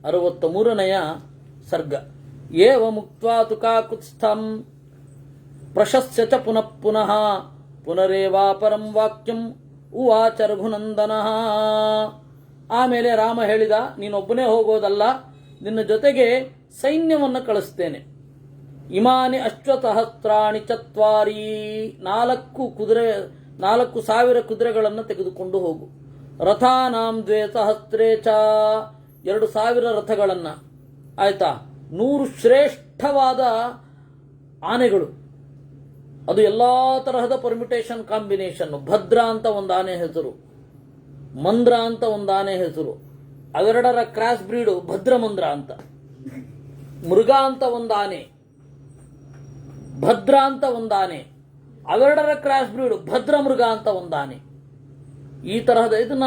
63ನೆಯ ಸರ್ಗ. ಏವ ಮುಕ್ತ್ವಾ ತುಕಾಕುತ್ಸ್ಥಂ ಪ್ರಶಸ್ಯ ಚ ಪುನಃ ಪುನಃ ಪುನರೇವಾಪರಂ ವಾಕ್ಯಂ ಉವಾಚ ರಘುನಂದನಃ. ಆಮೇಲೆ ರಾಮ ಹೇಳಿದ, ನೀನೊಬ್ಬನೇ ಹೋಗೋದಲ್ಲ, ನಿನ್ನ ಜೊತೆಗೆ ಸೈನ್ಯವನ್ನು ಕಳಿಸ್ತೇನೆ. ಇಮಾನಿ ಅಶ್ವಸಹಸ್ರಾಣಿ ಚತ್ವಾರಿ, 4,000 ಕುದುರೆಗಳನ್ನು ತೆಗೆದುಕೊಂಡು ಹೋಗು. ರಥಾನಾಂ 2,000 ಚ, 2,000 ರಥಗಳನ್ನ, ಆಯ್ತಾ. 100 ಶ್ರೇಷ್ಠವಾದ ಆನೆಗಳು, ಅದು ಎಲ್ಲಾ ತರಹದ ಪರ್ಮಿಟೇಷನ್ ಕಾಂಬಿನೇಷನ್. ಭದ್ರ ಅಂತ ಒಂದು ಆನೆ ಹೆಸರು, ಮಂದ್ರ ಅಂತ ಒಂದು ಆನೆ ಹೆಸರು, ಅವೆರಡರ ಕ್ರಾಸ್ ಬ್ರೀಡು ಭದ್ರ ಮಂದ್ರ ಅಂತ. ಮೃಗ ಅಂತ ಒಂದು ಆನೆ, ಭದ್ರ ಅಂತ ಒಂದು ಆನೆ, ಅವೆರಡರ ಕ್ರಾಸ್ ಬ್ರೀಡು ಭದ್ರ ಮೃಗ ಅಂತ ಒಂದು ಆನೆ. ಈ ತರಹದ ಇದನ್ನ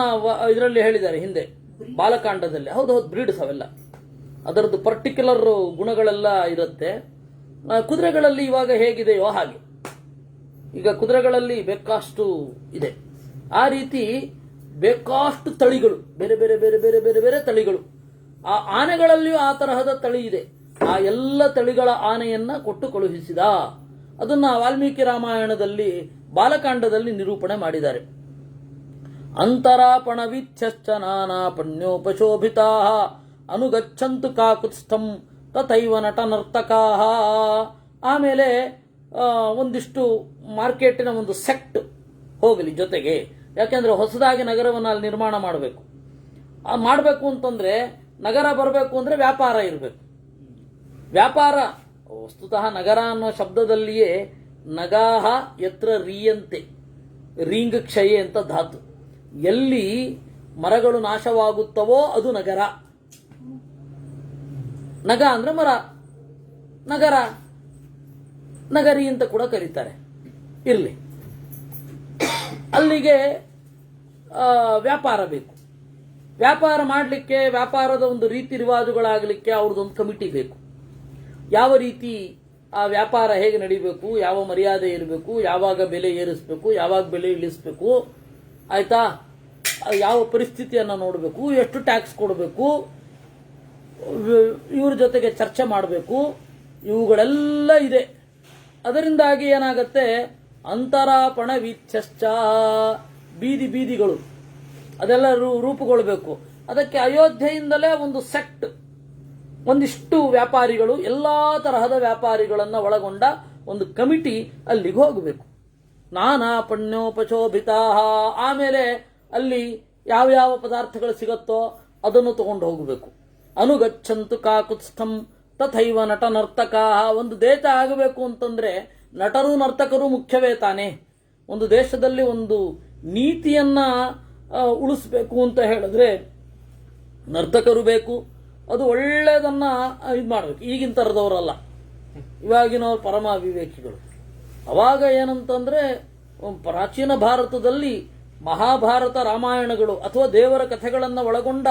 ಇದರಲ್ಲಿ ಹೇಳಿದ್ದಾರೆ ಹಿಂದೆ ಬಾಲಕಾಂಡದಲ್ಲಿ. ಹೌದು, ಬ್ರೀಡ್ಸ್ ಅವೆಲ್ಲ, ಅದರದ್ದು ಪರ್ಟಿಕ್ಯುಲರ್ ಗುಣಗಳೆಲ್ಲ ಇರುತ್ತೆ. ಕುದುರೆಗಳಲ್ಲಿ ಇವಾಗ ಹೇಗಿದೆಯೋ ಹಾಗೆ, ಈಗ ಕುದುರೆಗಳಲ್ಲಿ ಬೇಕಾಷ್ಟು ಇದೆ. ಆ ರೀತಿ ಬೇಕಾಷ್ಟು ತಳಿಗಳು, ಬೇರೆ ಬೇರೆ ಬೇರೆ ಬೇರೆ ಬೇರೆ ಬೇರೆ ತಳಿಗಳು. ಆ ಆನೆಗಳಲ್ಲಿಯೂ ಆ ತರಹದ ತಳಿ ಇದೆ. ಆ ಎಲ್ಲ ತಳಿಗಳ ಆನೆಯನ್ನ ಕೊಟ್ಟು ಕಳುಹಿಸಿದ. ಅದನ್ನ ವಾಲ್ಮೀಕಿ ರಾಮಾಯಣದಲ್ಲಿ ಬಾಲಕಾಂಡದಲ್ಲಿ ನಿರೂಪಣೆ ಮಾಡಿದ್ದಾರೆ. ಅಂತರಾಪಣವಿಚ್ಛಶ್ಚ ನಾನಾ ಪಣ್ಯೋಪಶೋಭಿತಾ ಅನುಗಚ್ಚಂತು ಕಾಕುತ್ಸ್ಥಂ ತಥೈವ ನಟ ನರ್ತಕಾ. ಆಮೇಲೆ ಒಂದಿಷ್ಟು ಮಾರ್ಕೆಟಿನ ಒಂದು ಸೆಕ್ಟ್ ಹೋಗಲಿ ಜೊತೆಗೆ. ಯಾಕೆಂದ್ರೆ ಹೊಸದಾಗಿ ನಗರವನ್ನು ಅಲ್ಲಿ ನಿರ್ಮಾಣ ಮಾಡಬೇಕು. ಅಂತಂದ್ರೆ ನಗರ ಬರಬೇಕು ಅಂದ್ರೆ ವ್ಯಾಪಾರ ಇರಬೇಕು. ವ್ಯಾಪಾರ ವಸ್ತುತಃ ನಗರ ಅನ್ನೋ ಶಬ್ದದಲ್ಲಿಯೇ ನಗಾಹ ಯತ್ರ ರೀಯಂತೆ, ರೀಂಗ್ ಕ್ಷಯೆ ಅಂತ ಧಾತು. ಎಲ್ಲಿ ಮರಗಳು ನಾಶವಾಗುತ್ತವೋ ಅದು ನಗರ. ನಗ ಅಂದ್ರೆ ಮರ, ನಗರ, ನಗರಿ ಅಂತ ಕೂಡ ಕರೀತಾರೆ. ಇರಲಿ, ಅಲ್ಲಿಗೆ ವ್ಯಾಪಾರ ಬೇಕು. ವ್ಯಾಪಾರ ಮಾಡಲಿಕ್ಕೆ, ವ್ಯಾಪಾರದ ಒಂದು ರೀತಿ ರಿವಾಜುಗಳಾಗಲಿಕ್ಕೆ ಅವ್ರದ್ದೊಂದು ಕಮಿಟಿ ಬೇಕು. ಯಾವ ರೀತಿ ಆ ವ್ಯಾಪಾರ ಹೇಗೆ ನಡಿಬೇಕು, ಯಾವ ಮರ್ಯಾದೆ ಇರಬೇಕು, ಯಾವಾಗ ಬೆಲೆ ಏರಿಸಬೇಕು, ಯಾವಾಗ ಬೆಲೆ ಇಳಿಸಬೇಕು, ಆಯ್ತಾ, ಯಾವ ಪರಿಸ್ಥಿತಿಯನ್ನು ನೋಡಬೇಕು, ಎಷ್ಟು ಟ್ಯಾಕ್ಸ್ ಕೊಡಬೇಕು, ಇವ್ರ ಜೊತೆಗೆ ಚರ್ಚೆ ಮಾಡಬೇಕು, ಇವುಗಳೆಲ್ಲ ಇದೆ. ಅದರಿಂದಾಗಿ ಏನಾಗತ್ತೆ, ಅಂತರಾಪಣ ವೀಚ್ಛಶ್ಚ, ಬೀದಿಗಳು ಅದೆಲ್ಲ ರೂಪುಗೊಳ್ಬೇಕು. ಅದಕ್ಕೆ ಅಯೋಧ್ಯೆಯಿಂದಲೇ ಒಂದು ಸೆಕ್ಟ್, ಒಂದಿಷ್ಟು ವ್ಯಾಪಾರಿಗಳು, ಎಲ್ಲಾ ತರಹದ ವ್ಯಾಪಾರಿಗಳನ್ನ ಒಳಗೊಂಡ ಒಂದು ಕಮಿಟಿ ಅಲ್ಲಿಗೆ ಹೋಗಬೇಕು. ನಾನಾ ಪಣ್ಯೋಪಶೋಭಿತಾ. ಆಮೇಲೆ ಅಲ್ಲಿ ಯಾವ್ಯಾವ ಪದಾರ್ಥಗಳು ಸಿಗತ್ತೋ ಅದನ್ನು ತಗೊಂಡು ಹೋಗಬೇಕು. ಅನುಗಚ್ಚಂತು ಕಾಕುತ್ಸ್ಥಂ ತಥೈವ ನಟ ನರ್ತಕಾ. ಒಂದು ದೇಶ ಆಗಬೇಕು ಅಂತಂದ್ರೆ ನಟರು ನರ್ತಕರು ಮುಖ್ಯವೇ ತಾನೆ. ಒಂದು ದೇಶದಲ್ಲಿ ಒಂದು ನೀತಿಯನ್ನ ಉಳಿಸ್ಬೇಕು ಅಂತ ಹೇಳಿದ್ರೆ ನರ್ತಕರು ಬೇಕು. ಅದು ಒಳ್ಳೆಯದನ್ನ ಇದು ಮಾಡಬೇಕು. ಈಗಿನ ತರದವರಲ್ಲ, ಇವಾಗಿನವ್ರು ಪರಮ ವಿವೇಕಿಗಳು. ಅವಾಗ ಏನಂತಂದ್ರೆ ಪ್ರಾಚೀನ ಭಾರತದಲ್ಲಿ ಮಹಾಭಾರತ ರಾಮಾಯಣಗಳು ಅಥವಾ ದೇವರ ಕಥೆಗಳನ್ನು ಒಳಗೊಂಡ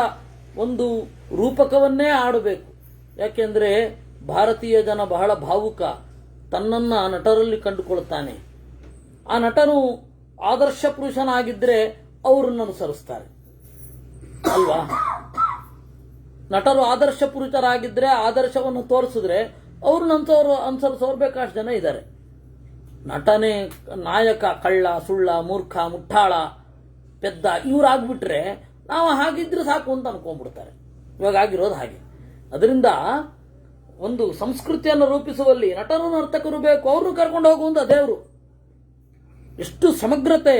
ಒಂದು ರೂಪಕವನ್ನೇ ಆಡಬೇಕು. ಯಾಕೆಂದ್ರೆ ಭಾರತೀಯ ಜನ ಬಹಳ ಭಾವುಕ, ತನ್ನನ್ನ ನಟರಲ್ಲಿ ಕಂಡುಕೊಳ್ತಾನೆ. ಆ ನಟನು ಆದರ್ಶ ಪುರುಷನಾಗಿದ್ರೆ ಅವರನ್ನು ಅನುಸರಿಸ್ತಾರೆ ಅಲ್ವಾ. ನಟರು ಆದರ್ಶ ಪುರುಷರಾಗಿದ್ರೆ, ಆದರ್ಶವನ್ನು ತೋರಿಸಿದ್ರೆ ಅವ್ರನ್ನ ಅನುಸರಿಸೋರು ಬೇಕಾಷ್ಟು ಜನ ಇದ್ದಾರೆ. ನಟನೆ ನಾಯಕ ಕಳ್ಳ, ಸುಳ್ಳ, ಮೂರ್ಖ, ಮುಟ್ಟಾಳ, ಪೆದ್ದ ಇವರಾಗ್ಬಿಟ್ರೆ ನಾವು ಹಾಗಿದ್ರೆ ಸಾಕು ಅಂತ ಅನ್ಕೊಂಡ್ಬಿಡ್ತಾರೆ. ಇವಾಗ ಆಗಿರೋದು ಹಾಗೆ. ಅದರಿಂದ ಒಂದು ಸಂಸ್ಕೃತಿಯನ್ನು ರೂಪಿಸುವಲ್ಲಿ ನಟರು ನರ್ತಕರು ಬೇಕು, ಅವ್ರನ್ನು ಕರ್ಕೊಂಡು ಹೋಗುವಂತ ದೇವರು. ಎಷ್ಟು ಸಮಗ್ರತೆ,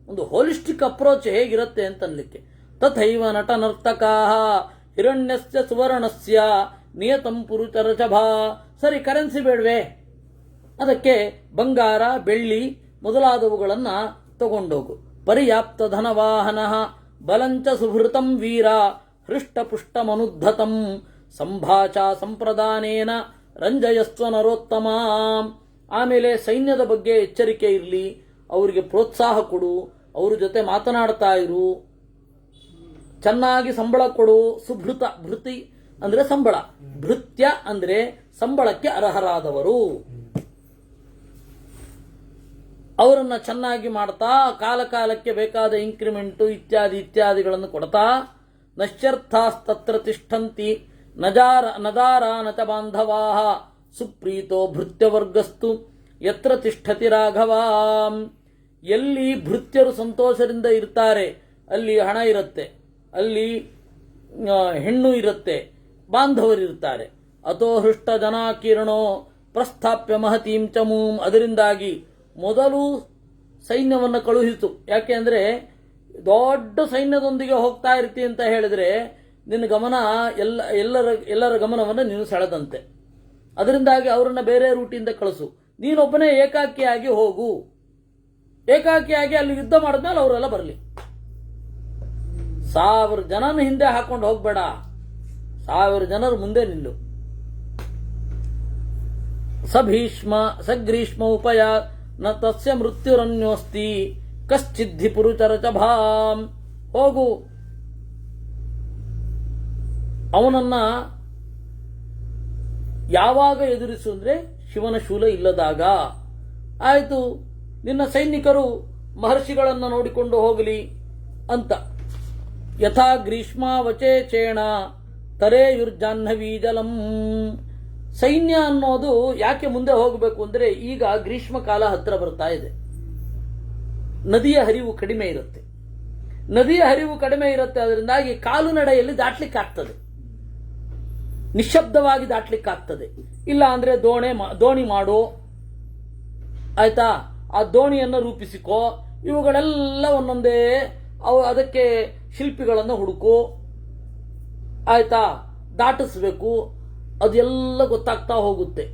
ಒಂದು ಹೋಲಿಸ್ಟಿಕ್ ಅಪ್ರೋಚ್ ಹೇಗಿರುತ್ತೆ ಅಂತ ಅನ್ಲಿಕ್ಕೆ. ತಥೈವ ನಟ ನರ್ತಕಾ ಹಿರಣ್ಯಸ್ಯ ಸುವರ್ಣಸ್ಯ ನಿಯತಂ ಪುರುಚರಚಭಾ. ಸರಿ, ಕರೆನ್ಸಿ ಬೇಡವೆ, ಅದಕ್ಕೆ ಬಂಗಾರ ಬೆಳ್ಳಿ ಮೊದಲಾದವುಗಳನ್ನು ತಗೊಂಡೋಗು. ಪರ್ಯಾಪ್ತ ಧನವಾಹನ ಬಲಂಚ ಸುಹೃತಂ ವೀರ ಹೃಷ್ಟಪುಷ್ಟಮನುದ್ಧತಂ ಸಂಭಾಷಾ ಸಂಪ್ರದಾನೇನ ರಂಜಯಸ್ವ ನರೋತ್ತಮ. ಆಮೇಲೆ ಸೈನ್ಯದ ಬಗ್ಗೆ ಎಚ್ಚರಿಕೆ ಇರಲಿ, ಅವರಿಗೆ ಪ್ರೋತ್ಸಾಹ ಕೊಡು, ಅವ್ರ ಜೊತೆ ಮಾತನಾಡ್ತಾ ಇರು, ಚೆನ್ನಾಗಿ ಸಂಬಳ ಕೊಡು. ಸುಭೃತ, ಭೃತಿ ಅಂದ್ರೆ ಸಂಬಳ, ಭೃತ್ಯ ಅಂದ್ರೆ ಸಂಬಳಕ್ಕೆ ಅರ್ಹರಾದವರು. ಅವರನ್ನ ಚೆನ್ನಾಗಿ ಮಾಡ್ತಾ ಕಾಲ ಕಾಲಕ್ಕೆ ಬೇಕಾದ ಇಂಕ್ರಿಮೆಂಟು ಇತ್ಯಾದಿಗಳನ್ನು ಕೊಡ್ತಾ. ನಶ್ಯರ್ಥಾಸ್ತತ್ರ ತಿಷ್ಠಂತಿ ನದಾರ ನಚ ಬಾಂಧವಾ ಸುಪ್ರೀತೋ ಭೃತ್ಯವರ್ಗಸ್ತು ಯತ್ರ ತಿಷ್ಠತಿ ರಾಘವ. ಎಲ್ಲಿ ಭೃತ್ಯರು ಸಂತೋಷದಿಂದ ಇರ್ತಾರೆ ಅಲ್ಲಿ ಹಣ ಇರುತ್ತೆ, ಅಲ್ಲಿ ಹೆಣ್ಣು ಇರುತ್ತೆ, ಬಾಂಧವರಿರ್ತಾರೆ. ಅಥೋ ಹೃಷ್ಟ ಜನಾಕೀರ್ಣೋ ಪ್ರಸ್ಥಾಪ್ಯ ಮಹತೀಂ ಚಮೂಂ. ಅದರಿಂದಾಗಿ ಮೊದಲು ಸೈನ್ಯವನ್ನು ಕಳುಹಿಸು. ಯಾಕೆ ಅಂದರೆ ದೊಡ್ಡ ಸೈನ್ಯದೊಂದಿಗೆ ಹೋಗ್ತಾ ಇರ್ತಿ ಅಂತ ಹೇಳಿದ್ರೆ ನಿನ್ನ ಗಮನ ಎಲ್ಲರ ಗಮನವನ್ನು ನೀನು ಸೆಳೆದಂತೆ. ಅದರಿಂದಾಗಿ ಅವರನ್ನು ಬೇರೆ ರೂಟಿಂದ ಕಳಿಸು. ನೀನೊಬ್ಬನೇ ಏಕಾಕಿಯಾಗಿ ಹೋಗು. ಏಕಾಕಿಯಾಗಿ ಅಲ್ಲಿ ಯುದ್ಧ ಮಾಡಿದ್ಮೇಲೆ ಅವರೆಲ್ಲ ಬರಲಿ. 1000 ಜನನ ಹಿಂದೆ ಹಾಕೊಂಡು ಹೋಗ್ಬೇಡ, 1000 ಜನರ ಮುಂದೆ ನಿಲ್ಲು. ಸಭೀಷ್ಮ ಸಗ್ರೀಷ್ಮ ಉಪಯ ನ ತಸ್ಯ ಮೃತ್ಯುರನ್ಯೋಸ್ತಿ ಕಶ್ಚಿದ್ಧಿ ಪುರುಚರಚಭಾಂ. ಹೋಗು, ಅವನನ್ನ ಯಾವಾಗ ಎದುರಿಸು ಅಂದ್ರೆ ಶಿವನ ಶೂಲ ಇಲ್ಲದಾಗ. ಆಯಿತು, ನಿನ್ನ ಸೈನಿಕರು ಮಹರ್ಷಿಗಳನ್ನು ನೋಡಿಕೊಂಡು ಹೋಗಲಿ ಅಂತ. ಯಥಾ ಗ್ರೀಷ್ಮಾವಚೇ ಚೇಣ ತರೇಯುರ್ಜಾಹ್ನವೀ ಜಲಂ. ಸೈನ್ಯ ಅನ್ನೋದು ಯಾಕೆ ಮುಂದೆ ಹೋಗಬೇಕು ಅಂದ್ರೆ ಈಗ ಗ್ರೀಷ್ಮ ಕಾಲ ಹತ್ರ ಬರ್ತಾ ಇದೆ, ನದಿಯ ಹರಿವು ಕಡಿಮೆ ಇರುತ್ತೆ. ನದಿಯ ಹರಿವು ಕಡಿಮೆ ಇರುತ್ತೆ, ಅದರಿಂದಾಗಿ ಕಾಲು ನಡೆಯಲ್ಲಿ ದಾಟ್ಲಿಕ್ಕಾಗ್ತದೆ, ನಿಶ್ಶಬ್ದವಾಗಿ ದಾಟ್ಲಿಕ್ಕಾಗ್ತದೆ. ಇಲ್ಲ ಅಂದ್ರೆ ದೋಣಿ ಮಾಡು, ಆಯ್ತಾ, ಆ ದೋಣಿಯನ್ನು ರೂಪಿಸಿಕೋ. ಇವುಗಳೆಲ್ಲ ಒಂದೊಂದೇ, ಅದಕ್ಕೆ ಶಿಲ್ಪಿಗಳನ್ನು ಹುಡುಕು, ಆಯ್ತಾ, ದಾಟಿಸ್ಬೇಕು. ಅದೆಲ್ಲ ಗೊತ್ತಾಗ್ತಾ ಹೋಗುತ್ತೆ.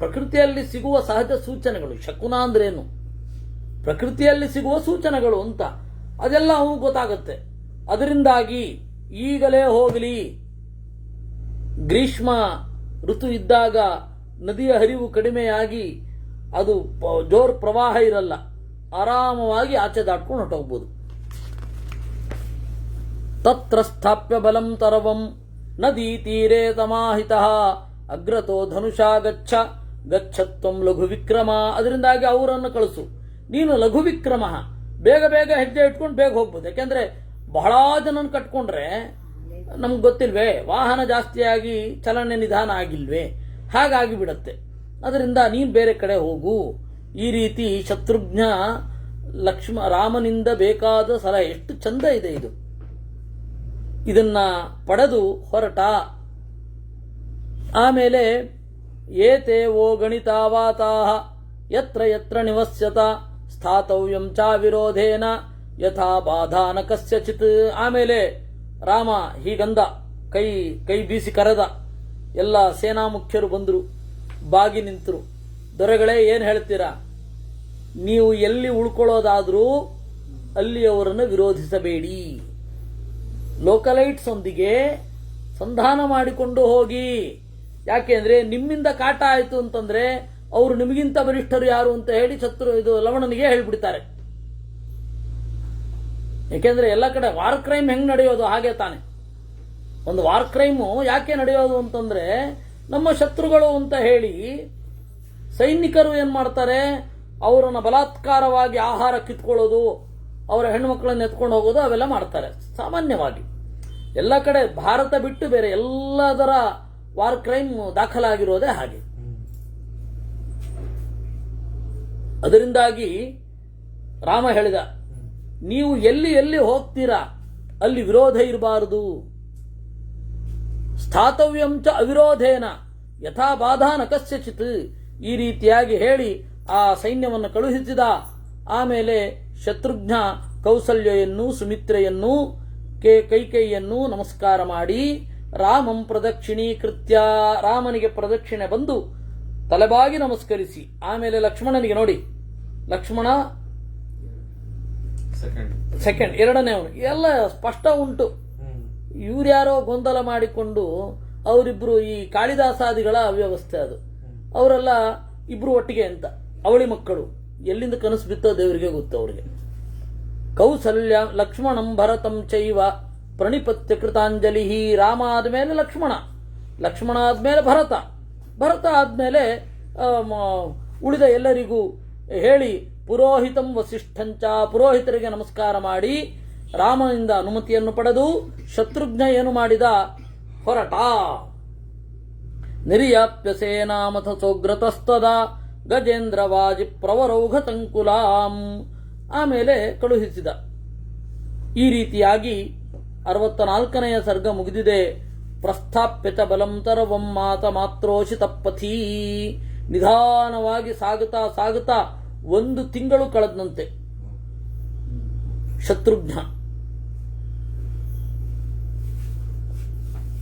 ಪ್ರಕೃತಿಯಲ್ಲಿ ಸಿಗುವ ಸಹಜ ಸೂಚನೆಗಳು, ಶಕುನ ಅಂದ್ರೇನು, ಪ್ರಕೃತಿಯಲ್ಲಿ ಸಿಗುವ ಸೂಚನೆಗಳು ಅಂತ, ಅದೆಲ್ಲ ಅವನು ಗೊತ್ತಾಗುತ್ತೆ. ಅದರಿಂದಾಗಿ ಈಗಲೇ ಹೋಗಲಿ. ಗ್ರೀಷ್ಮ ಋತು ಇದ್ದಾಗ ನದಿಯ ಹರಿವು ಕಡಿಮೆಯಾಗಿ ಅದು ಜೋರ್ ಪ್ರವಾಹ ಇರಲ್ಲ, ಆರಾಮವಾಗಿ ಆಚೆ ದಾಟ್ಕೊಂಡು ಹೊರಟೋಗ್ಬೋದು. ತತ್ರ ಸ್ಥಾಪ್ಯ ಬಲಂ ತರವಂ ನದಿ ತೀರೆ ತಮಾಹಿತಃ ಅಗ್ರತೋ ಧನುಷಾ ಗಚ್ಚತ್ವಂ ಲಘು ವಿಕ್ರಮ. ಅದರಿಂದಾಗಿ ಅವರನ್ನು ಕಳಿಸು. ನೀನು ಲಘು ವಿಕ್ರಮ, ಬೇಗ ಬೇಗ ಹೆಜ್ಜೆ ಇಟ್ಕೊಂಡು ಬೇಗ ಹೋಗ್ಬೋದು. ಯಾಕೆಂದ್ರೆ ಬಹಳ ಜನನ ಕಟ್ಕೊಂಡ್ರೆ ನಮ್ಗೆ ಗೊತ್ತಿಲ್ವೇ, ವಾಹನ ಜಾಸ್ತಿಯಾಗಿ ಚಲನೆ ನಿಧಾನ ಆಗಿಲ್ವೇ, ಹಾಗಾಗಿ ಬಿಡತ್ತೆ. ಅದರಿಂದ ನೀನು ಬೇರೆ ಕಡೆ ಹೋಗು. ಈ ರೀತಿ ಶತ್ರುಘ್ನ ರಾಮನಿಂದ ಬೇಕಾದ ಸಲಹೆ. ಎಷ್ಟು ಚಂದ ಇದೆ ಇದು. ಇದನ್ನ ಪಡೆದು ಹೊರಟ. ಆಮೇಲೆ ಏತೆ ಓ ಗಣಿತಾವಾತಾಹ ಯತ್ರ ಯತ್ರ ನಿವಸ್ಯತ ಸ್ಥಾತವ್ಯಂ ಚ ವಿರೋಧೇನ ಯಥಾ ಬಾಧಾನ ಕಸ್ಯಚಿತ್. ಆಮೇಲೆ ರಾಮ ಹೀಗಂದ, ಕೈ ಬೀಸಿ ಕರೆದ. ಎಲ್ಲ ಸೇನಾ ಮುಖ್ಯರು ಬಂದರು, ಬಾಗಿ ನಿಂತರು. ದೊರೆಗಳೇ, ಏನು ಹೇಳ್ತೀರಾ? ನೀವು ಎಲ್ಲಿ ಉಳ್ಕೊಳ್ಳೋದಾದ್ರೂ ಅಲ್ಲಿ ಅವರನ್ನು ವಿರೋಧಿಸಬೇಡಿ. ಲೋಕಲೈಟ್ಸ್ ಒಂದಿಗೆ ಸಂಧಾನ ಮಾಡಿಕೊಂಡು ಹೋಗಿ. ಯಾಕೆಂದ್ರೆ ನಿಮ್ಮಿಂದ ಕಾಟ ಆಯಿತು ಅಂತಂದ್ರೆ ಅವರು ನಿಮಗಿಂತ ಬಲಿಷ್ಠರು ಯಾರು ಅಂತ ಹೇಳಿ ಲವಣನಿಗೆ ಹೇಳ್ಬಿಡ್ತಾರೆ. ಯಾಕೆಂದ್ರೆ ಎಲ್ಲ ಕಡೆ ವಾರ್ ಕ್ರೈಮ್ ಹೆಂಗ್ ನಡೆಯೋದು ಹಾಗೆ ತಾನೆ. ಒಂದು ವಾರ್ ಕ್ರೈಮು ಯಾಕೆ ನಡೆಯೋದು ಅಂತಂದ್ರೆ ನಮ್ಮ ಶತ್ರುಗಳು ಅಂತ ಹೇಳಿ ಸೈನಿಕರು ಏನ್ ಮಾಡ್ತಾರೆ, ಅವರನ್ನ ಬಲಾತ್ಕಾರವಾಗಿ ಆಹಾರ ಕಿತ್ಕೊಳ್ಳೋದು, ಅವರ ಹೆಣ್ಣುಮಕ್ಕಳನ್ನ ಎತ್ಕೊಂಡು ಹೋಗೋದು, ಅವೆಲ್ಲ ಮಾಡ್ತಾರೆ ಸಾಮಾನ್ಯವಾಗಿ ಎಲ್ಲ ಕಡೆ. ಭಾರತ ಬಿಟ್ಟು ಬೇರೆ ಎಲ್ಲದರ ವಾರ್ ಕ್ರೈಮ್ ದಾಖಲಾಗಿರೋದೇ ಹಾಗೆ. ಅದರಿಂದಾಗಿ ರಾಮ ಹೇಳಿದ, ನೀವು ಎಲ್ಲಿ ಎಲ್ಲಿ ಹೋಗ್ತೀರಾ ಅಲ್ಲಿ ವಿರೋಧ ಇರಬಾರದು. ಸ್ಥಾತವ್ಯಂ ಚ ಅವಿರೋಧೇನ ಯಥಾ ಬಾಧಾ ನ ಕಸ್ಯಚಿತ್. ಈ ರೀತಿಯಾಗಿ ಹೇಳಿ ಆ ಸೈನ್ಯವನ್ನು ಕಳುಹಿಸಿದ. ಆಮೇಲೆ ಶತ್ರುಘ್ನ ಕೌಸಲ್ಯೆಯನ್ನು, ಸುಮಿತ್ರೆಯನ್ನು, ಕೈಕೈಯನ್ನು ನಮಸ್ಕಾರ ಮಾಡಿ ರಾಮಂ ಪ್ರದಕ್ಷಿಣೀಕೃತ್ಯ, ರಾಮನಿಗೆ ಪ್ರದಕ್ಷಿಣೆ ಬಂದು ತಲೆಬಾಗಿ ನಮಸ್ಕರಿಸಿ, ಆಮೇಲೆ ಲಕ್ಷ್ಮಣನಿಗೆ ನೋಡಿ, ಲಕ್ಷ್ಮಣ ಸೆಕೆಂಡ್ ಎರಡನೇವನು ಎಲ್ಲ ಸ್ಪಷ್ಟ ಉಂಟು. ಇವ್ರ್ಯಾರೋ ಗೊಂದಲ ಮಾಡಿಕೊಂಡು ಅವರಿಬ್ರು, ಈ ಕಾಳಿದಾಸಾದಿಗಳ ಅವ್ಯವಸ್ಥೆ ಅದು, ಅವರೆಲ್ಲ ಇಬ್ರು ಒಟ್ಟಿಗೆ ಅಂತ, ಅವಳಿ ಮಕ್ಕಳು ಎಲ್ಲಿಂದ ಕನಸು ಬಿತ್ತೋ ದೇವರಿಗೆ ಗೊತ್ತು ಅವ್ರಿಗೆ. ಕೌಸಲ್ಯ ಲಕ್ಷ್ಮಣಂ ಭರತಂ ಚೈವ ಪ್ರಣಿಪತ್ಯ ಕೃತಾಂಜಲಿ. ರಾಮ ಆದ್ಮೇಲೆ ಲಕ್ಷ್ಮಣ, ಲಕ್ಷ್ಮಣ ಆದ್ಮೇಲೆ ಭರತ, ಭರತ ಆದ್ಮೇಲೆ ಉಳಿದ ಎಲ್ಲರಿಗೂ ಹೇಳಿ ಪುರೋಹಿತಂ ವಸಿಷ್ಠಂಚ, ಪುರೋಹಿತರಿಗೆ ನಮಸ್ಕಾರ ಮಾಡಿ ರಾಮನಿಂದ ಅನುಮತಿಯನ್ನು ಪಡೆದು ಶತ್ರುಘ್ನ ಏನು ಮಾಡಿದ, ಹೊರಟ. ನಿರ್ಯಾಪ್ಯ ಸೇನಾಮಥ ಸೋಗ್ರತಸ್ತದ ಗಜೇಂದ್ರವಾಜಿ ಪ್ರವರೌಘ ಸಂಕುಲಾಂ, ಆಮೇಲೆ ಕಳುಹಿಸಿದ. ಈ ರೀತಿಯಾಗಿ 64ನೆಯ ಸರ್ಗ ಮುಗಿದಿದೆ. ಪ್ರಸ್ಥಾಪ್ಯ ಚ ಬಲಂ ತರವಂ ಮಾತ ಮಾತ್ರೋಷಿತ ಪಥೀ. ನಿಧಾನವಾಗಿ ಸಾಗುತ್ತಾ ಸಾಗುತ್ತಾ 1 ತಿಂಗಳು ಕಳೆದಂತೆ ಶತ್ರುಘ್ನ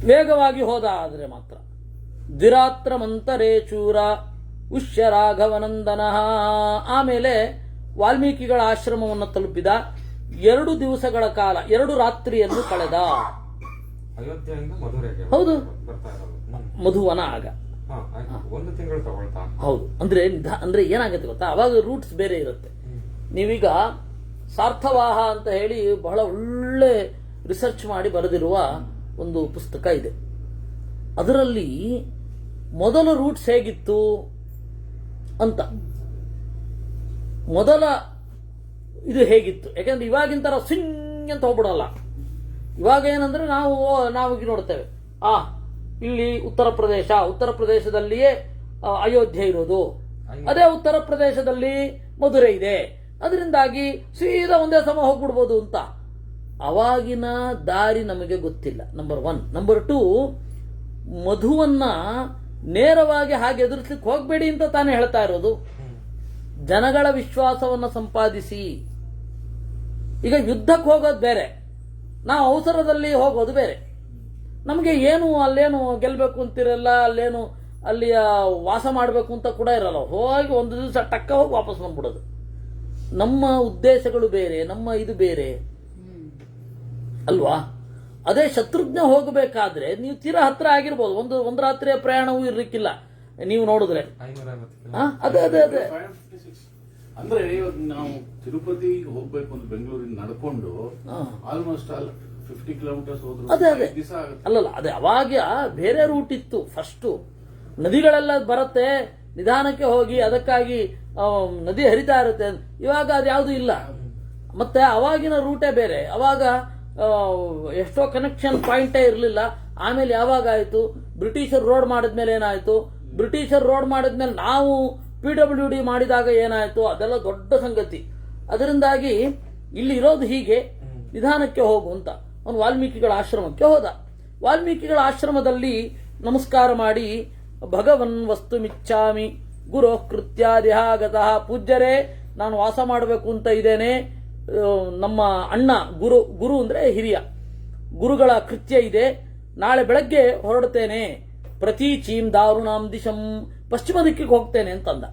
ವೇಗವಾಗಿ ಹೋದ. ಆದರೆ ಮಾತ್ರ ದ್ವಿರಾತ್ರ ಮಂತರೇ ಚೂರ ಉಷ್ಯ ರಾಘವನಂದನ. ಆಮೇಲೆ ವಾಲ್ಮೀಕಿಗಳ ಆಶ್ರಮವನ್ನು ತಲುಪಿದ. 2 ದಿವಸಗಳ ಕಾಲ 2 ರಾತ್ರಿಯನ್ನು ಕಳೆದ. ಅಯೋಧ್ಯೆಯಿಂದ ಮಧುರೆಗೆ ಹೌದು, ಬರ್ತಾ ಇರೋದು. ಮಧುವನ ಆಗ 1 ತಿಂಗಳು ತಗೊಳ್ತಾ. ಹೌದು, ಅಂದ್ರೆ ಏನಾಗುತ್ತೆ ಗೊತ್ತಾ, ಅವಾಗ ರೂಟ್ಸ್ ಬೇರೆ ಇರುತ್ತೆ. ನೀವೀಗ ಸಾರ್ಥವಾಹ ಅಂತ ಹೇಳಿ ಬಹಳ ಒಳ್ಳೆ ರಿಸರ್ಚ್ ಮಾಡಿ ಬರೆದಿರುವ ಒಂದು ಪುಸ್ತಕ ಇದೆ. ಅದರಲ್ಲಿ ಮೊದಲ ರೂಟ್ಸ್ ಹೇಗಿತ್ತು ಅಂತ, ಮೊದಲ ಇದು ಹೇಗಿತ್ತು, ಯಾಕೆಂದ್ರೆ ಇವಾಗಿನ ತರ ಸಿಂಗ್ ಅಂತ ಹೋಗ್ಬಿಡಲ್ಲ. ಇವಾಗ ಏನಂದ್ರೆ ನಾವು ನೋಡ್ತೇವೆ, ಇಲ್ಲಿ ಉತ್ತರ ಪ್ರದೇಶದಲ್ಲಿಯೇ ಅಯೋಧ್ಯೆ ಇರೋದು, ಅದೇ ಉತ್ತರ ಪ್ರದೇಶದಲ್ಲಿ ಮಧುರೆ ಇದೆ, ಅದರಿಂದಾಗಿ ಸೀದಾ ಒಂದೇ ಸಮ ಹೋಗ್ಬಿಡ್ಬೋದು ಅಂತ. ಅವಾಗಿನ ದಾರಿ ನಮಗೆ ಗೊತ್ತಿಲ್ಲ, ನಂಬರ್ 1. ನಂಬರ್ 2, ಮಧುವನ್ನ ನೇರವಾಗಿ ಹಾಗೆ ಎದುರಿಸಲಿಕ್ಕೆ ಹೋಗಬೇಡಿ ಅಂತ ತಾನೇ ಹೇಳ್ತಾ ಇರೋದು. ಜನಗಳ ವಿಶ್ವಾಸವನ್ನು ಸಂಪಾದಿಸಿ. ಈಗ ಯುದ್ಧಕ್ಕೆ ಹೋಗೋದು ಬೇರೆ, ನಾವು ಅವಸರದಲ್ಲಿ ಹೋಗೋದು ಬೇರೆ. ನಮಗೆ ಏನು ಅಲ್ಲೇನು ಗೆಲ್ಲಬೇಕು ಅಂತಿರಲ್ಲ, ಅಲ್ಲಿ ವಾಸ ಮಾಡಬೇಕು ಅಂತ ಕೂಡ ಇರಲ್ಲ. ಹೋಗಿ 1 ದಿವಸ ಟಕ್ಕ ಹೋಗಿ ವಾಪಸ್ ಬಂದ್ಬಿಡೋದು. ನಮ್ಮ ಉದ್ದೇಶಗಳು ಬೇರೆ, ನಮ್ಮ ಇದು ಬೇರೆ ಅಲ್ವಾ. ಅದೇ ಶತ್ರುಘ್ನ ಹೋಗಬೇಕಾದ್ರೆ ನೀವು ತೀರಾ ಹತ್ರ ಆಗಿರ್ಬೋದು, ಒಂದು ರಾತ್ರಿಯ ಪ್ರಯಾಣವೂ ಇರ್ಲಿಕ್ಕಿಲ್ಲ. ನೀವು ನೋಡಿದ್ರೆ ಅದೇ ಅಂದ್ರೆ ಇವಾಗ ನಾವು ತಿರುಪತಿ ಹೋಗ್ಬೇಕು ಅಂದ್ರೆ ಬೆಂಗಳೂರಿಂದ ನಡ್ಕೊಂಡು ಆಲ್ಮೋಸ್ಟ್ 50 ಕಿಲೋಮೀಟರ್ಸ್ ಹೋದ್ರು ಅಲ್ಲಲ್ಲ, ಅದೇ ಅವಾಗ ಬೇರೆ ರೂಟ್ ಇತ್ತು. ಫಸ್ಟ್ ನದಿಗಳೆಲ್ಲ ಬರುತ್ತೆ, ನಿಧಾನಕ್ಕೆ ಹೋಗಿ ಅದಕ್ಕಾಗಿ ನದಿ ಹರಿತಾ ಇರುತ್ತೆ. ಇವಾಗ ಅದ್ಯಾವುದು ಇಲ್ಲ. ಮತ್ತೆ ಅವಾಗಿನ ರೂಟೇ ಬೇರೆ. ಅವಾಗ ಎಷ್ಟೋ ಕನೆಕ್ಷನ್ ಪಾಯಿಂಟೇ ಇರಲಿಲ್ಲ. ಆಮೇಲೆ ಯಾವಾಗ ಆಯ್ತು, ಬ್ರಿಟಿಷರ್ ರೋಡ್ ಮಾಡಿದ್ಮೇಲೆ ಏನಾಯ್ತು, ಬ್ರಿಟಿಷರ್ ರೋಡ್ ಮಾಡಿದ್ಮೇಲೆ ನಾವು PWD ಮಾಡಿದಾಗ ಏನಾಯ್ತು, ಅದೆಲ್ಲ ದೊಡ್ಡ ಸಂಗತಿ. ಅದರಿಂದಾಗಿ ಇಲ್ಲಿ ಇರೋದು ಹೀಗೆ, ನಿಧಾನಕ್ಕೆ ಹೋಗು ಅಂತ ಅವನು ವಾಲ್ಮೀಕಿಗಳ ಆಶ್ರಮಕ್ಕೆ ಹೋದ. ವಾಲ್ಮೀಕಿಗಳ ಆಶ್ರಮದಲ್ಲಿ ನಮಸ್ಕಾರ ಮಾಡಿ, ಭಗವನ್ ವಸ್ತು ಮಿಚ್ಚಾಮಿ ಗುರು ಕೃತ್ಯಾದಿಹಾಗತಃ. ಪೂಜ್ಯರೇ, ನಾನು ವಾಸ ಮಾಡಬೇಕು ಅಂತ ಇದ್ದೇನೆ. ನಮ್ಮ ಅಣ್ಣ ಗುರು ಅಂದ್ರೆ ಹಿರಿಯ ಗುರುಗಳ ಕೃತ್ಯ ಇದೆ, ನಾಳೆ ಬೆಳಗ್ಗೆ ಹೊರಡುತ್ತೇನೆ. ಪ್ರತೀಚೀಂ ದಾರುಣಾಂ ದಿಶಂ, ಪಶ್ಚಿಮ ದಿಕ್ಕಿಗೆ ಹೋಗ್ತೇನೆ ಅಂತಂದ.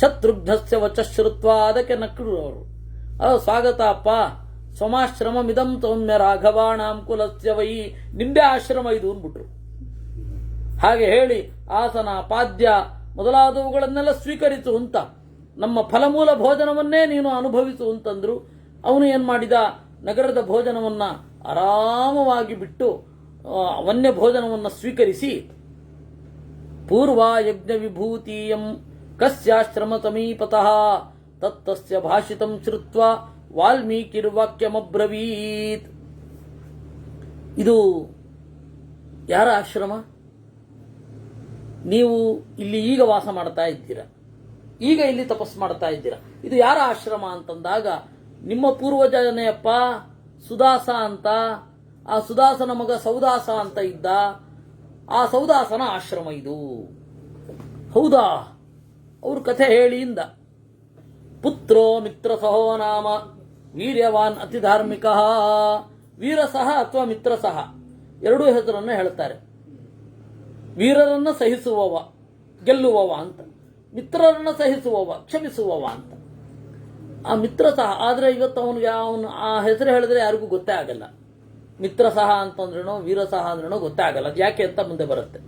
ಶತ್ರುಘ್ನಸ್ಯ ವಚ ಶ್ರುತ್ವ, ಅದಕ್ಕೆ ನಕ್ಕರು ಅವರು. ಸ್ವಾಗತ ಅಪ್ಪ, ಸ್ವಮಾಶ್ರಮ ಮಿದಂ ಸೌಮ್ಯ ರಾಘವಾಣಾಂ ಕುಲಸ್ಯ ವೈ, ನಿಂಬೆ ಆಶ್ರಮ ಇದು ಅಂದ್ಬಿಟ್ರು. ಹಾಗೆ ಹೇಳಿ ಆಸನ ಪಾದ್ಯ ಮೊದಲಾದವುಗಳನ್ನೆಲ್ಲ ಸ್ವೀಕರಿಸು ಅಂತ, ನಮ್ಮ ಫಲಮೂಲ ಭೋಜನವನ್ನೇ ನೀನು ಅನುಭವಿಸು ಅಂತಂದ್ರು. ಅವನು ಏನ್ ಮಾಡಿದ, ನಗರದ ಭೋಜನವನ್ನ ಆರಾಮವಾಗಿ ಬಿಟ್ಟು ವನ್ಯ ಭೋಜನವನ್ನು ಸ್ವೀಕರಿಸಿ, ಪೂರ್ವ ಯಜ್ಞ ವಿಭೂತಿಯಂ ಕಸ್ಯಾಶ್ರಮ ಸಮೀಪತಃ ತತ್ತಸ್ಯ ಭಾಷಿತಂ ಶ್ರುತ್ವ ವಾಲ್ಮೀಕಿರ್ವಾಕ್ಯಮಬ್ರವೀತ್. ಇದು ಯಾರ ಆಶ್ರಮ? ನೀವು ಇಲ್ಲಿ ಈಗ ವಾಸ ಮಾಡ್ತಾ ಇದ್ದೀರಾ, ಈಗ ಇಲ್ಲಿ ತಪಸ್ಸು ಮಾಡ್ತಾ ಇದ್ದೀರಾ. ಇದು ಯಾರ ಆಶ್ರಮ ಅಂತಂದಾಗ, ನಿಮ್ಮ ಪೂರ್ವಜನೆಯಪ್ಪ ಸುದಾಸ ಅಂತ, ಆ ಸುದಾಸನ ಮಗ ಸೌದಾಸ ಅಂತ ಇದ್ದ. ಆ ಸೌದಾಸನ ಆಶ್ರಮ ಇದು. ಹೌದಾ, ಅವ್ರ ಕಥೆ ಹೇಳಿ ಇಂದ. ಪುತ್ರೋ ಮಿತ್ರಸಹೋ ನಾಮ ವೀರ್ಯವಾನ್ ಅತಿ ಧಾರ್ಮಿಕ. ವೀರಸಹ ಅಥವಾ ಮಿತ್ರಸಹ ಎರಡೂ ಹೆಸರನ್ನು ಹೇಳ್ತಾರೆ. ವೀರರನ್ನ ಸಹಿಸುವವ, ಗೆಲ್ಲುವವ ಅಂತ. ಮಿತ್ರರನ್ನ ಸಹಿಸುವವ, ಕ್ಷಮಿಸುವವ ಅಂತ. ಆ ಮಿತ್ರ ಸಹ ಆದರೆ ಇವತ್ತು ಅವನು ಆ ಹೆಸರು ಹೇಳಿದ್ರೆ ಯಾರಿಗೂ ಗೊತ್ತೇ ಆಗಲ್ಲ. ಮಿತ್ರ ಸಹ ಅಂತಂದ್ರೇನೋ ವೀರ ಸಹ ಅಂದ್ರೇನೋ ಗೊತ್ತೇ ಆಗಲ್ಲ. ಅದು ಯಾಕೆ ಅಂತ ಮುಂದೆ ಬರುತ್ತೆ.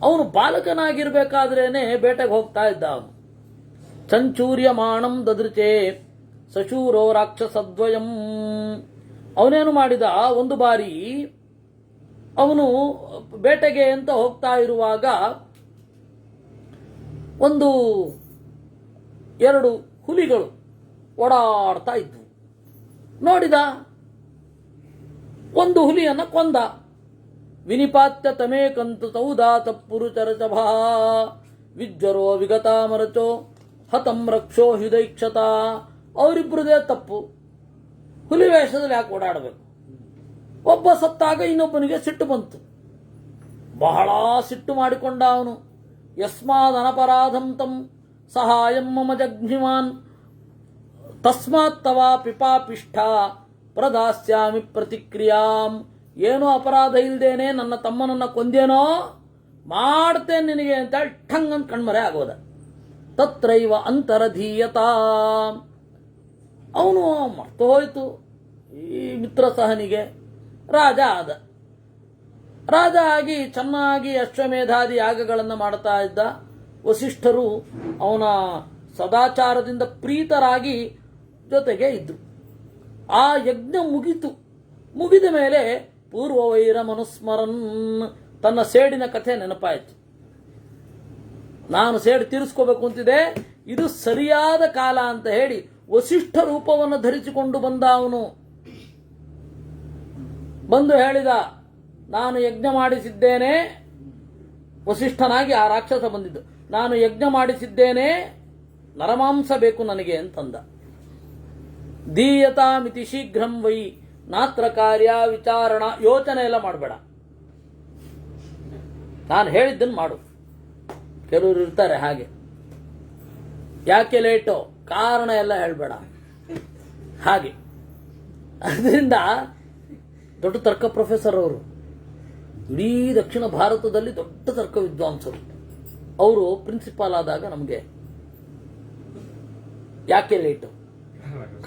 ಅವನು ಬಾಲಕನಾಗಿರ್ಬೇಕಾದ್ರೇನೆ ಬೇಟೆಗೆ ಹೋಗ್ತಾ ಇದ್ದ. ಅವನು ಚಂಚೂರ್ಯಮಾಣಂ ದದೃಚೆ ಸಶೂರೋ ರಾಕ್ಷಸದ್ವಯಂ. ಅವನೇನು ಮಾಡಿದ, ಒಂದು ಬಾರಿ ಅವನು ಬೇಟೆಗೆ ಅಂತ ಹೋಗ್ತಾ ಇರುವಾಗ ಒಂದು 2 ಹುಲಿಗಳು ಓಡಾಡ್ತಾ ಇದ್ವು. ನೋಡಿದ, ಒಂದು ಹುಲಿಯನ್ನ ಕೊಂದ. ವಿನಿಪಾತ್ಯ ತಮೇಕಂತು ಸೌದಾತ ಪುರುಚರಚಭ ವಿಜ್ವರೋ ವಿಗತಾಮರಚೋ ಹತಂ ರಕ್ಷೋ ಹೃದೈಕ್ಷತ. ಅವರಿಬ್ಬರದೇ ತಪ್ಪು. ಹುಲಿ ವೇಷದಲ್ಲಿ ಯಾಕೆ ಓಡಾಡಬೇಕು? ಒಬ್ಬ ಸತ್ತಾಗ ಇನ್ನೊಬ್ಬನಿಗೆ ಸಿಟ್ಟು ಬಂತು. ಬಹಳ ಸಿಟ್ಟು ಮಾಡಿಕೊಂಡ ಅವನು. ಯಸ್ಮಾದ್ ಅನಪರಾಧಂ ತಂ ಸಹಾಯಂ ಮಮ ಜಘ್ನಿಮಾನ್ ತಸ್ಮಾತ್ ತವ ಪಿಪಾಪಿಷ್ಠ ಪ್ರದಾಸ್ಯಾಮಿ ಪ್ರತಿಕ್ರಿಯಾಂ. ಏನೋ ಅಪರಾಧ ಇಲ್ದೇನೆ ನನ್ನ ತಮ್ಮನನ್ನ ಕೊಂದೇನೋ, ಮಾಡ್ತೇನೆ ನಿನಗೆ ಅಂತ ಹೇಳಿ ಠಂಗ್ ಅಂತ ಕಣ್ಮರೆ ಆಗೋದ. ತತ್ರೈವ ಅಂತರಧೀಯತ. ಅವನು ಮರ್ತು ಹೋಯ್ತು ಈ ಮಿತ್ರ ಸಹನಿಗೆ. ರಾಜ ಆದ. ರಾಜ ಆಗಿ ಚೆನ್ನಾಗಿ ಅಶ್ವಮೇಧಾದಿ ಯಾಗಗಳನ್ನು ಮಾಡ್ತಾ ಇದ್ದ. ವಸಿಷ್ಠರು ಅವನ ಸದಾಚಾರದಿಂದ ಪ್ರೀತರಾಗಿ ಜೊತೆಗೆ ಇದ್ರು. ಆ ಯಜ್ಞ ಮುಗಿತು. ಮುಗಿದ ಮೇಲೆ ಪೂರ್ವವೈರ ಮನುಸ್ಮರನ್, ತನ್ನ ಸೇಡಿನ ಕಥೆ ನೆನಪಾಯಿತು. ನಾನು ಸೇಡು ತೀರಿಸ್ಕೋಬೇಕು ಅಂತಿದೆ, ಇದು ಸರಿಯಾದ ಕಾಲ ಅಂತ ಹೇಳಿ ವಸಿಷ್ಠ ರೂಪವನ್ನು ಧರಿಸಿಕೊಂಡು ಬಂದ. ಅವನು ಬಂದು ಹೇಳಿದ, ನಾನು ಯಜ್ಞ ಮಾಡಿಸಿದ್ದೇನೆ. ವಸಿಷ್ಠನಾಗಿ ಆ ರಾಕ್ಷಸ ಬಂದಿದ್ದು. ನಾನು ಯಜ್ಞ ಮಾಡಿಸಿದ್ದೇನೆ, ನರಮಾಂಸ ಬೇಕು ನನಗೆ ಅಂತಂದ. ದೀಯತಾಮಿತಿ ಶೀಘ್ರಂ ವೈ ನಾತ್ರ ಕಾರ್ಯ ವಿಚಾರಣ. ಯೋಚನೆ ಎಲ್ಲ ಮಾಡಬೇಡ, ನಾನು ಹೇಳಿದ್ದನ್ನು ಮಾಡು. ಕೆಲವರು ಇರ್ತಾರೆ ಹಾಗೆ, ಯಾಕೆ ಲೇಟೋ ಕಾರಣ ಎಲ್ಲ ಹೇಳಬೇಡ ಹಾಗೆ. ಅದರಿಂದ ದೊಡ್ಡ ತರ್ಕ ಪ್ರೊಫೆಸರ್ ಅವರು, ಇಡೀ ದಕ್ಷಿಣ ಭಾರತದಲ್ಲಿ ದೊಡ್ಡ ತರ್ಕ ವಿದ್ವಾಂಸರು. ಅವರು ಪ್ರಿನ್ಸಿಪಾಲ್ ಆದಾಗ ನಮಗೆ ಯಾಕೆ ಲೇಟು,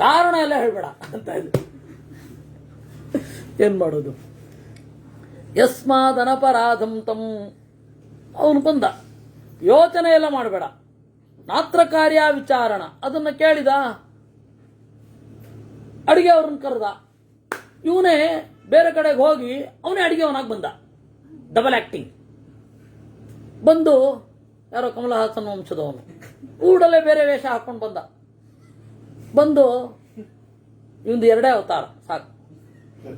ಕಾರಣ ಎಲ್ಲ ಹೇಳಬೇಡ ಅಂತ ಇದ್ರು. ಏನ್ ಮಾಡೋದು? ಯಸ್ಮಾದ್ ಅನಪರಾಧಂ ತಂ. ಅವನು ಬಂದ, ಯೋಚನೆ ಎಲ್ಲ ಮಾಡಬೇಡ, ನಾತ್ರ ಕಾರ್ಯ ವಿಚಾರಣ. ಅದನ್ನ ಕೇಳಿದ. ಅಡಿಗೆ ಅವ್ರನ್ನ ಕರೆದ. ಇವನೇ ಬೇರೆ ಕಡೆಗೆ ಹೋಗಿ ಅವನೇ ಅಡಿಗೆ ಅವನಾಗಿ ಬಂದ. Double acting. ಬಂದು ಯಾರೋ ಕಮಲಹಾಸನ್ ವಂಶದವನು ಕೂಡಲೇ ಬೇರೆ ವೇಷ ಹಾಕೊಂಡು ಬಂದ. ಬಂದು ಇವಂದು 2 ಅವತಾರ ಸಾಕು.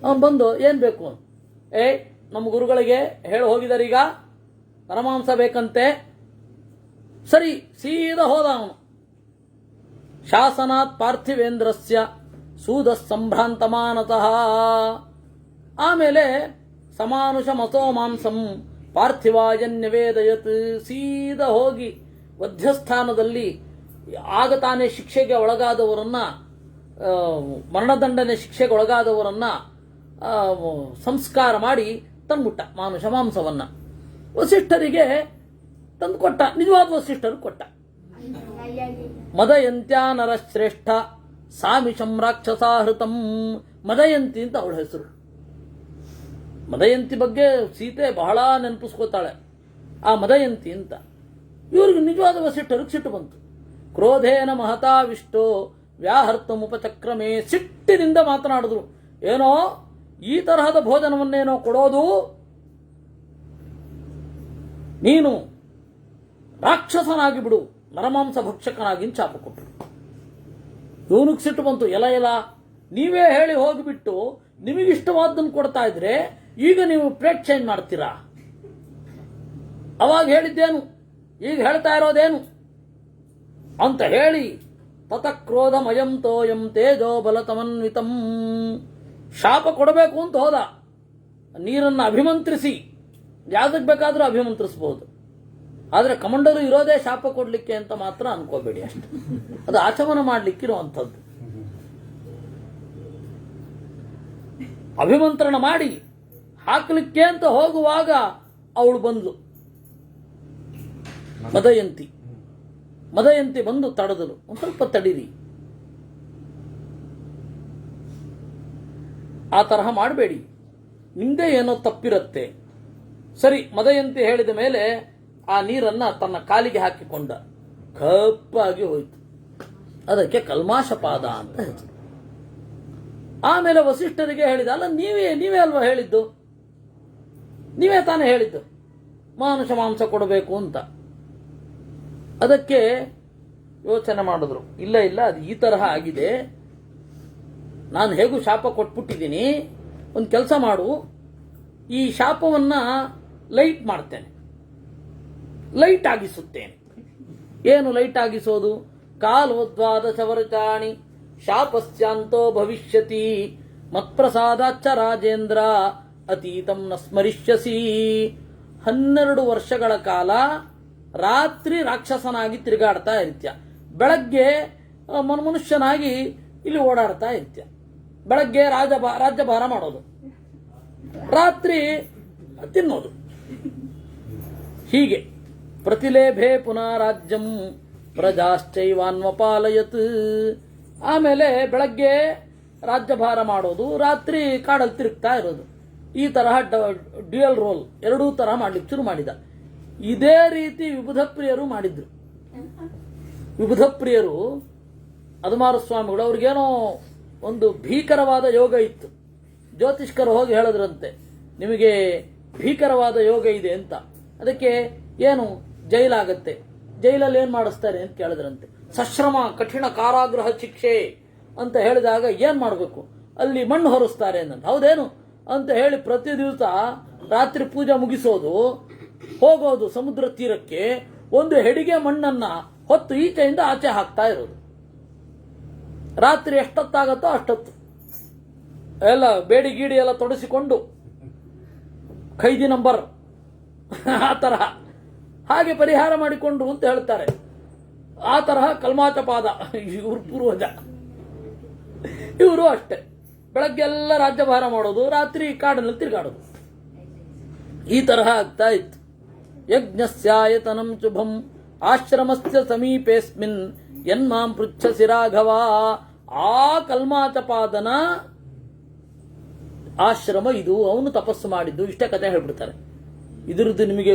ಅವನು ಬಂದು ಏನ್ ಬೇಕು, ನಮ್ಮ ಗುರುಗಳಿಗೆ ಹೇಳಿ ಹೋಗಿದ್ದಾರೆ, ಈಗ ನರಮಾಂಸ ಬೇಕಂತೆ. ಸರಿ, ಸೀದಾ ಹೋದ ಅವನು. ಶಾಸನಾತ್ ಪಾರ್ಥಿವೇಂದ್ರಸ್ಯ ಸೂದ ಸಂಭ್ರಾಂತಮಾನತಃ. ಆಮೇಲೆ ಸಮಾನುಷ ಮಸೋ ಮಾಂಸಂ ಪಾರ್ಥಿವಾಯನ್ಯವೇದಯತ್. ಸೀದಾ ಹೋಗಿ ವಧ್ಯಸ್ಥಾನದಲ್ಲಿ ಆಗ ತಾನೇ ಶಿಕ್ಷೆಗೆ ಒಳಗಾದವರನ್ನ, ಮರಣದಂಡನೆ ಶಿಕ್ಷೆಗೆ ಒಳಗಾದವರನ್ನ ಸಂಸ್ಕಾರ ಮಾಡಿ ತಂದುಬಿಟ್ಟ ಮಾನುಷ ಮಾಂಸವನ್ನ. ವಸಿಷ್ಠರಿಗೆ ತಂದು ಕೊಟ್ಟ. ನಿಜವಾದ ವಸಿಷ್ಠರು ಕೊಟ್ಟ. ಮದಯಂತ್ಯಾ ನರಶ್ರೇಷ್ಠ ಸಾಮಿಷಂ ರಾಕ್ಷಸಾಹೃತಂ. ಮದಯಂತಿ ಅಂತ ಅವಳ ಹೆಸರು. ಮದಯಂತಿ ಬಗ್ಗೆ ಸೀತೆ ಬಹಳ ನೆನಪಿಸ್ಕೋತಾಳೆ. ಆ ಮದಯಂತಿ ಅಂತ. ಇವ್ರಿಗೆ ನಿಜವಾದ ವಸಿಷ್ಠರಿಗೆ ಸಿಟ್ಟು ಬಂತು. ಕ್ರೋಧೇನ ಮಹತಾವಿಷ್ಟೋ ವ್ಯಾಹರ್ತಮುಪಚಕ್ರಮೇ. ಸಿಟ್ಟಿನಿಂದ ಮಾತನಾಡಿದ್ರು. ಏನೋ ಈ ತರಹದ ಭೋಜನವನ್ನೇನೋ ಕೊಡೋದು, ನೀನು ರಾಕ್ಷಸನಾಗಿ ಬಿಡು, ನರಮಾಂಸ ಭಕ್ಷಕನಾಗಿ ಚಾಪ ಕೊಟ್ಟರು. ಇವನಿಗೆ ಸಿಟ್ಟು ಬಂತು. ಎಲ್ಲ ನೀವೇ ಹೇಳಿ ಹೋಗಿಬಿಟ್ಟು ನಿಮಗಿಷ್ಟವಾದ್ದನ್ನು ಕೊಡ್ತಾ ಇದ್ರೆ ಈಗ ನೀವು ಪ್ಲೇಟ್ ಚೇಂಜ್ ಮಾಡ್ತೀರಾ? ಅವಾಗ ಹೇಳಿದ್ದೇನು, ಈಗ ಹೇಳ್ತಾ ಇರೋದೇನು ಅಂತ ಹೇಳಿ ತತಕ್ರೋಧಮಯಂ ತೋಯಂ ತೇಜೋ ಬಲತಮನ್ವಿತಂ. ಶಾಪ ಕೊಡಬೇಕು ಅಂತ ಹೋದ. ನೀರನ್ನು ಅಭಿಮಂತ್ರಿಸಿ ಯಾವುದಕ್ಕೆ ಬೇಕಾದರೂ ಅಭಿಮಂತ್ರಿಸಬಹುದು. ಆದರೆ ಕಮಂಡಲು ಇರೋದೇ ಶಾಪ ಕೊಡಲಿಕ್ಕೆ ಅಂತ ಮಾತ್ರ ಅನ್ಕೋಬೇಡಿ ಅಷ್ಟೆ. ಅದು ಆಚಮನ ಮಾಡಲಿಕ್ಕಿರುವಂಥದ್ದು. ಅಭಿಮಂತ್ರಣ ಮಾಡಿ ಹಾಕಲಿಕ್ಕೆ ಅಂತ ಹೋಗುವಾಗ ಅವಳು ಬಂದ್ಲು, ಮದಯಂತಿ ಬಂದು ತಡೆದಳು. ಒಂದು ಸ್ವಲ್ಪ ತಡೀರಿ, ಆ ತರಹ ಮಾಡಬೇಡಿ, ನಿಮ್ದೇ ಏನೋ ತಪ್ಪಿರುತ್ತೆ. ಸರಿ, ಮದಯಂತಿ ಹೇಳಿದ ಮೇಲೆ ಆ ನೀರನ್ನ ತನ್ನ ಕಾಲಿಗೆ ಹಾಕಿಕೊಂಡ, ಕಪ್ಪಾಗಿ ಹೋಯಿತು. ಅದಕ್ಕೆ ಕಲ್ಮಾಶಪಾದ ಅಂತ ಹೆಸರು. ಆಮೇಲೆ ವಸಿಷ್ಠರಿಗೆ ಹೇಳಿದ, ಅಲ್ಲ ನೀವೇ ಅಲ್ವಾ ಹೇಳಿದ್ದು, ನೀವೇ ತಾನೇ ಹೇಳಿದ್ದು ಮಾನುಷ ಮಾಂಸ ಕೊಡಬೇಕು ಅಂತ. ಅದಕ್ಕೆ ಯೋಚನೆ ಮಾಡಿದ್ರು, ಇಲ್ಲ ಅದು ಈ ತರಹ ಆಗಿದೆ, ನಾನು ಹೇಗೂ ಶಾಪ ಕೊಟ್ಬಿಟ್ಟಿದ್ದೀನಿ, ಒಂದು ಕೆಲಸ ಮಾಡು, ಈ ಶಾಪವನ್ನ ಲೈಟ್ ಮಾಡ್ತೇನೆ, ಲೈಟ್ ಆಗಿಸುತ್ತೇನೆ. ಏನು ಲೈಟ್ ಆಗಿಸೋದು? ಕಾಲೋದ್ವಾದ ಚವರ್ಚಾಣಿ ಶಾಪಸ್ಯಾಂತೋ ಭವಿಷ್ಯತಿ ಮತ್ಪ್ರಸಾದಾಚ್ಚ ರಾಜೇಂದ್ರ ಅತೀತಂ ನ ಸ್ಮರಿಷ್ಯಸಿ. 12 ವರ್ಷಗಳ ಕಾಲ ರಾತ್ರಿ ರಾಕ್ಷಸನಾಗಿ ತಿರುಗಾಡ್ತಾ ಇರ್ತ್ಯ, ಬೆಳಗ್ಗೆ ಮನುಷ್ಯನಾಗಿ ಇಲ್ಲಿ ಓಡಾಡ್ತಾ ಇರ್ತ್ಯ. ಬೆಳಗ್ಗೆ ರಾಜ್ಯಭಾರ ಮಾಡೋದು, ರಾತ್ರಿ ತಿನ್ನೋದು. ಹೀಗೆ ಪ್ರತಿಲೇಭೆ ಪುನಃ ರಾಜ್ಯಂ ಪ್ರಜಾಶ್ಚೈವಾನ್ವಪಾಲಯತ್. ಆಮೇಲೆ ಬೆಳಗ್ಗೆ ರಾಜ್ಯಭಾರ ಮಾಡೋದು, ರಾತ್ರಿ ಕಾಡಲ್ಲಿ ತಿರುಗ್ತಾ ಇರೋದು. ಈ ತರಹ ಡ್ಯುಯಲ್ ರೋಲ್ ಎರಡೂ ತರಹ ಮಾಡ್ಲಿಕ್ಕೆ ಶುರು ಮಾಡಿದ. ಇದೇ ರೀತಿ ವಿಬುಧ ಪ್ರಿಯರು ಮಾಡಿದ್ರು. ವಿಬುಧ ಪ್ರಿಯರು ಅದುಮಾರು ಸ್ವಾಮಿಗಳು, ಅವ್ರಿಗೇನೋ ಒಂದು ಭೀಕರವಾದ ಯೋಗ ಇತ್ತು. ಜ್ಯೋತಿಷ್ಕರು ಹೋಗಿ ಹೇಳಿದ್ರಂತೆ, ನಿಮಗೆ ಭೀಕರವಾದ ಯೋಗ ಇದೆ ಅಂತ. ಅದಕ್ಕೆ ಏನು ಜೈಲಾಗತ್ತೆ, ಜೈಲಲ್ಲಿ ಏನ್ ಮಾಡಿಸ್ತಾರೆ ಅಂತ ಕೇಳಿದ್ರಂತೆ. ಸಶ್ರಮ ಕಠಿಣ ಕಾರಾಗೃಹ ಶಿಕ್ಷೆ ಅಂತ ಹೇಳಿದಾಗ ಏನ್ ಮಾಡಬೇಕು, ಅಲ್ಲಿ ಮಣ್ಣು ಹೊರಿಸ್ತಾರೆ ಅಂತ. ಹೌದೇನು ಅಂತ ಹೇಳಿ ಪ್ರತಿ ದಿವಸ ರಾತ್ರಿ ಪೂಜೆ ಮುಗಿಸೋದು, ಹೋಗೋದು ಸಮುದ್ರ ತೀರಕ್ಕೆ, ಒಂದು ಹೆಡಿಗೆ ಮಣ್ಣನ್ನ ಹೊತ್ತು ಈಚೆಯಿಂದ ಆಚೆ ಹಾಕ್ತಾ ಇರೋದು. ರಾತ್ರಿ ಎಷ್ಟೊತ್ತಾಗತ್ತೋ ಅಷ್ಟೊತ್ತು ಎಲ್ಲ ಬೇಡಿ ಗೀಡಿ ಎಲ್ಲ ತೊಡಸಿಕೊಂಡು ಖೈದಿ ನಂಬರ್ ಆ ತರಹ ಹಾಗೆ ಪರಿಹಾರ ಮಾಡಿಕೊಂಡ್ರು ಅಂತ ಹೇಳ್ತಾರೆ. ಆ ತರಹ ಕಲ್ಮಾಚಪಾದ ಇವ್ರ ಪೂರ್ವಜ. ಇವರು ಅಷ್ಟೇ, ಬೆಳಗ್ಗೆಲ್ಲ ರಾಜ್ಯಭಾರ ಮಾಡೋದು, ರಾತ್ರಿ ಕಾಡಿನಲ್ಲಿ ತಿರುಗಾಡೋದು. ಈ ತರಹ ಆಗ್ತಾ ಇತ್ತು. ಯಜ್ಞಸ್ಯಾಯತನಂ ಶುಭಂ ಆಶ್ರಮಸ್ಯ ಸಮೀಪೇಸ್ಮಿನ್ ಯನ್ಮಾಂ ಪೃಚ್ಛಸಿ ರಾಘವ. ಆ ಕಲ್ಮಾಚಪಾದನ ಆಶ್ರಮ ಇದು, ಅವನು ತಪಸ್ಸು ಮಾಡಿದ್ದು. ಇಷ್ಟೇ ಕಥೆ ಹೇಳ್ಬಿಡ್ತಾರೆ. ಇದರದ್ದು ನಿಮಗೆ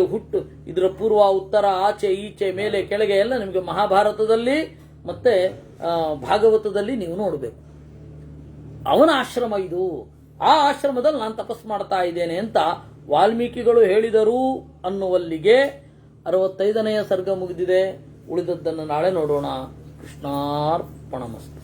ಇದರ ಪೂರ್ವ ಉತ್ತರ ಆಚೆ ಈಚೆ ಮೇಲೆ ಕೆಳಗೆ ಎಲ್ಲ ನಿಮಗೆ ಮಹಾಭಾರತದಲ್ಲಿ ಮತ್ತೆ ಭಾಗವತದಲ್ಲಿ ನೀವು ನೋಡಬೇಕು. ಅವನ ಆಶ್ರಮ ಇದು, ಆ ಆಶ್ರಮದಲ್ಲಿ ನಾನು ತಪಸ್ಸು ಮಾಡ್ತಾ ಇದ್ದೇನೆ ಅಂತ ವಾಲ್ಮೀಕಿಗಳು ಹೇಳಿದರು ಅನ್ನುವಲ್ಲಿಗೆ 65ನೆಯ ಸರ್ಗ ಮುಗಿದಿದೆ. ಉಳಿದದ್ದನ್ನು ನಾಳೆ ನೋಡೋಣ. ಕೃಷ್ಣಾರ್ಪಣಮಸ್ತು.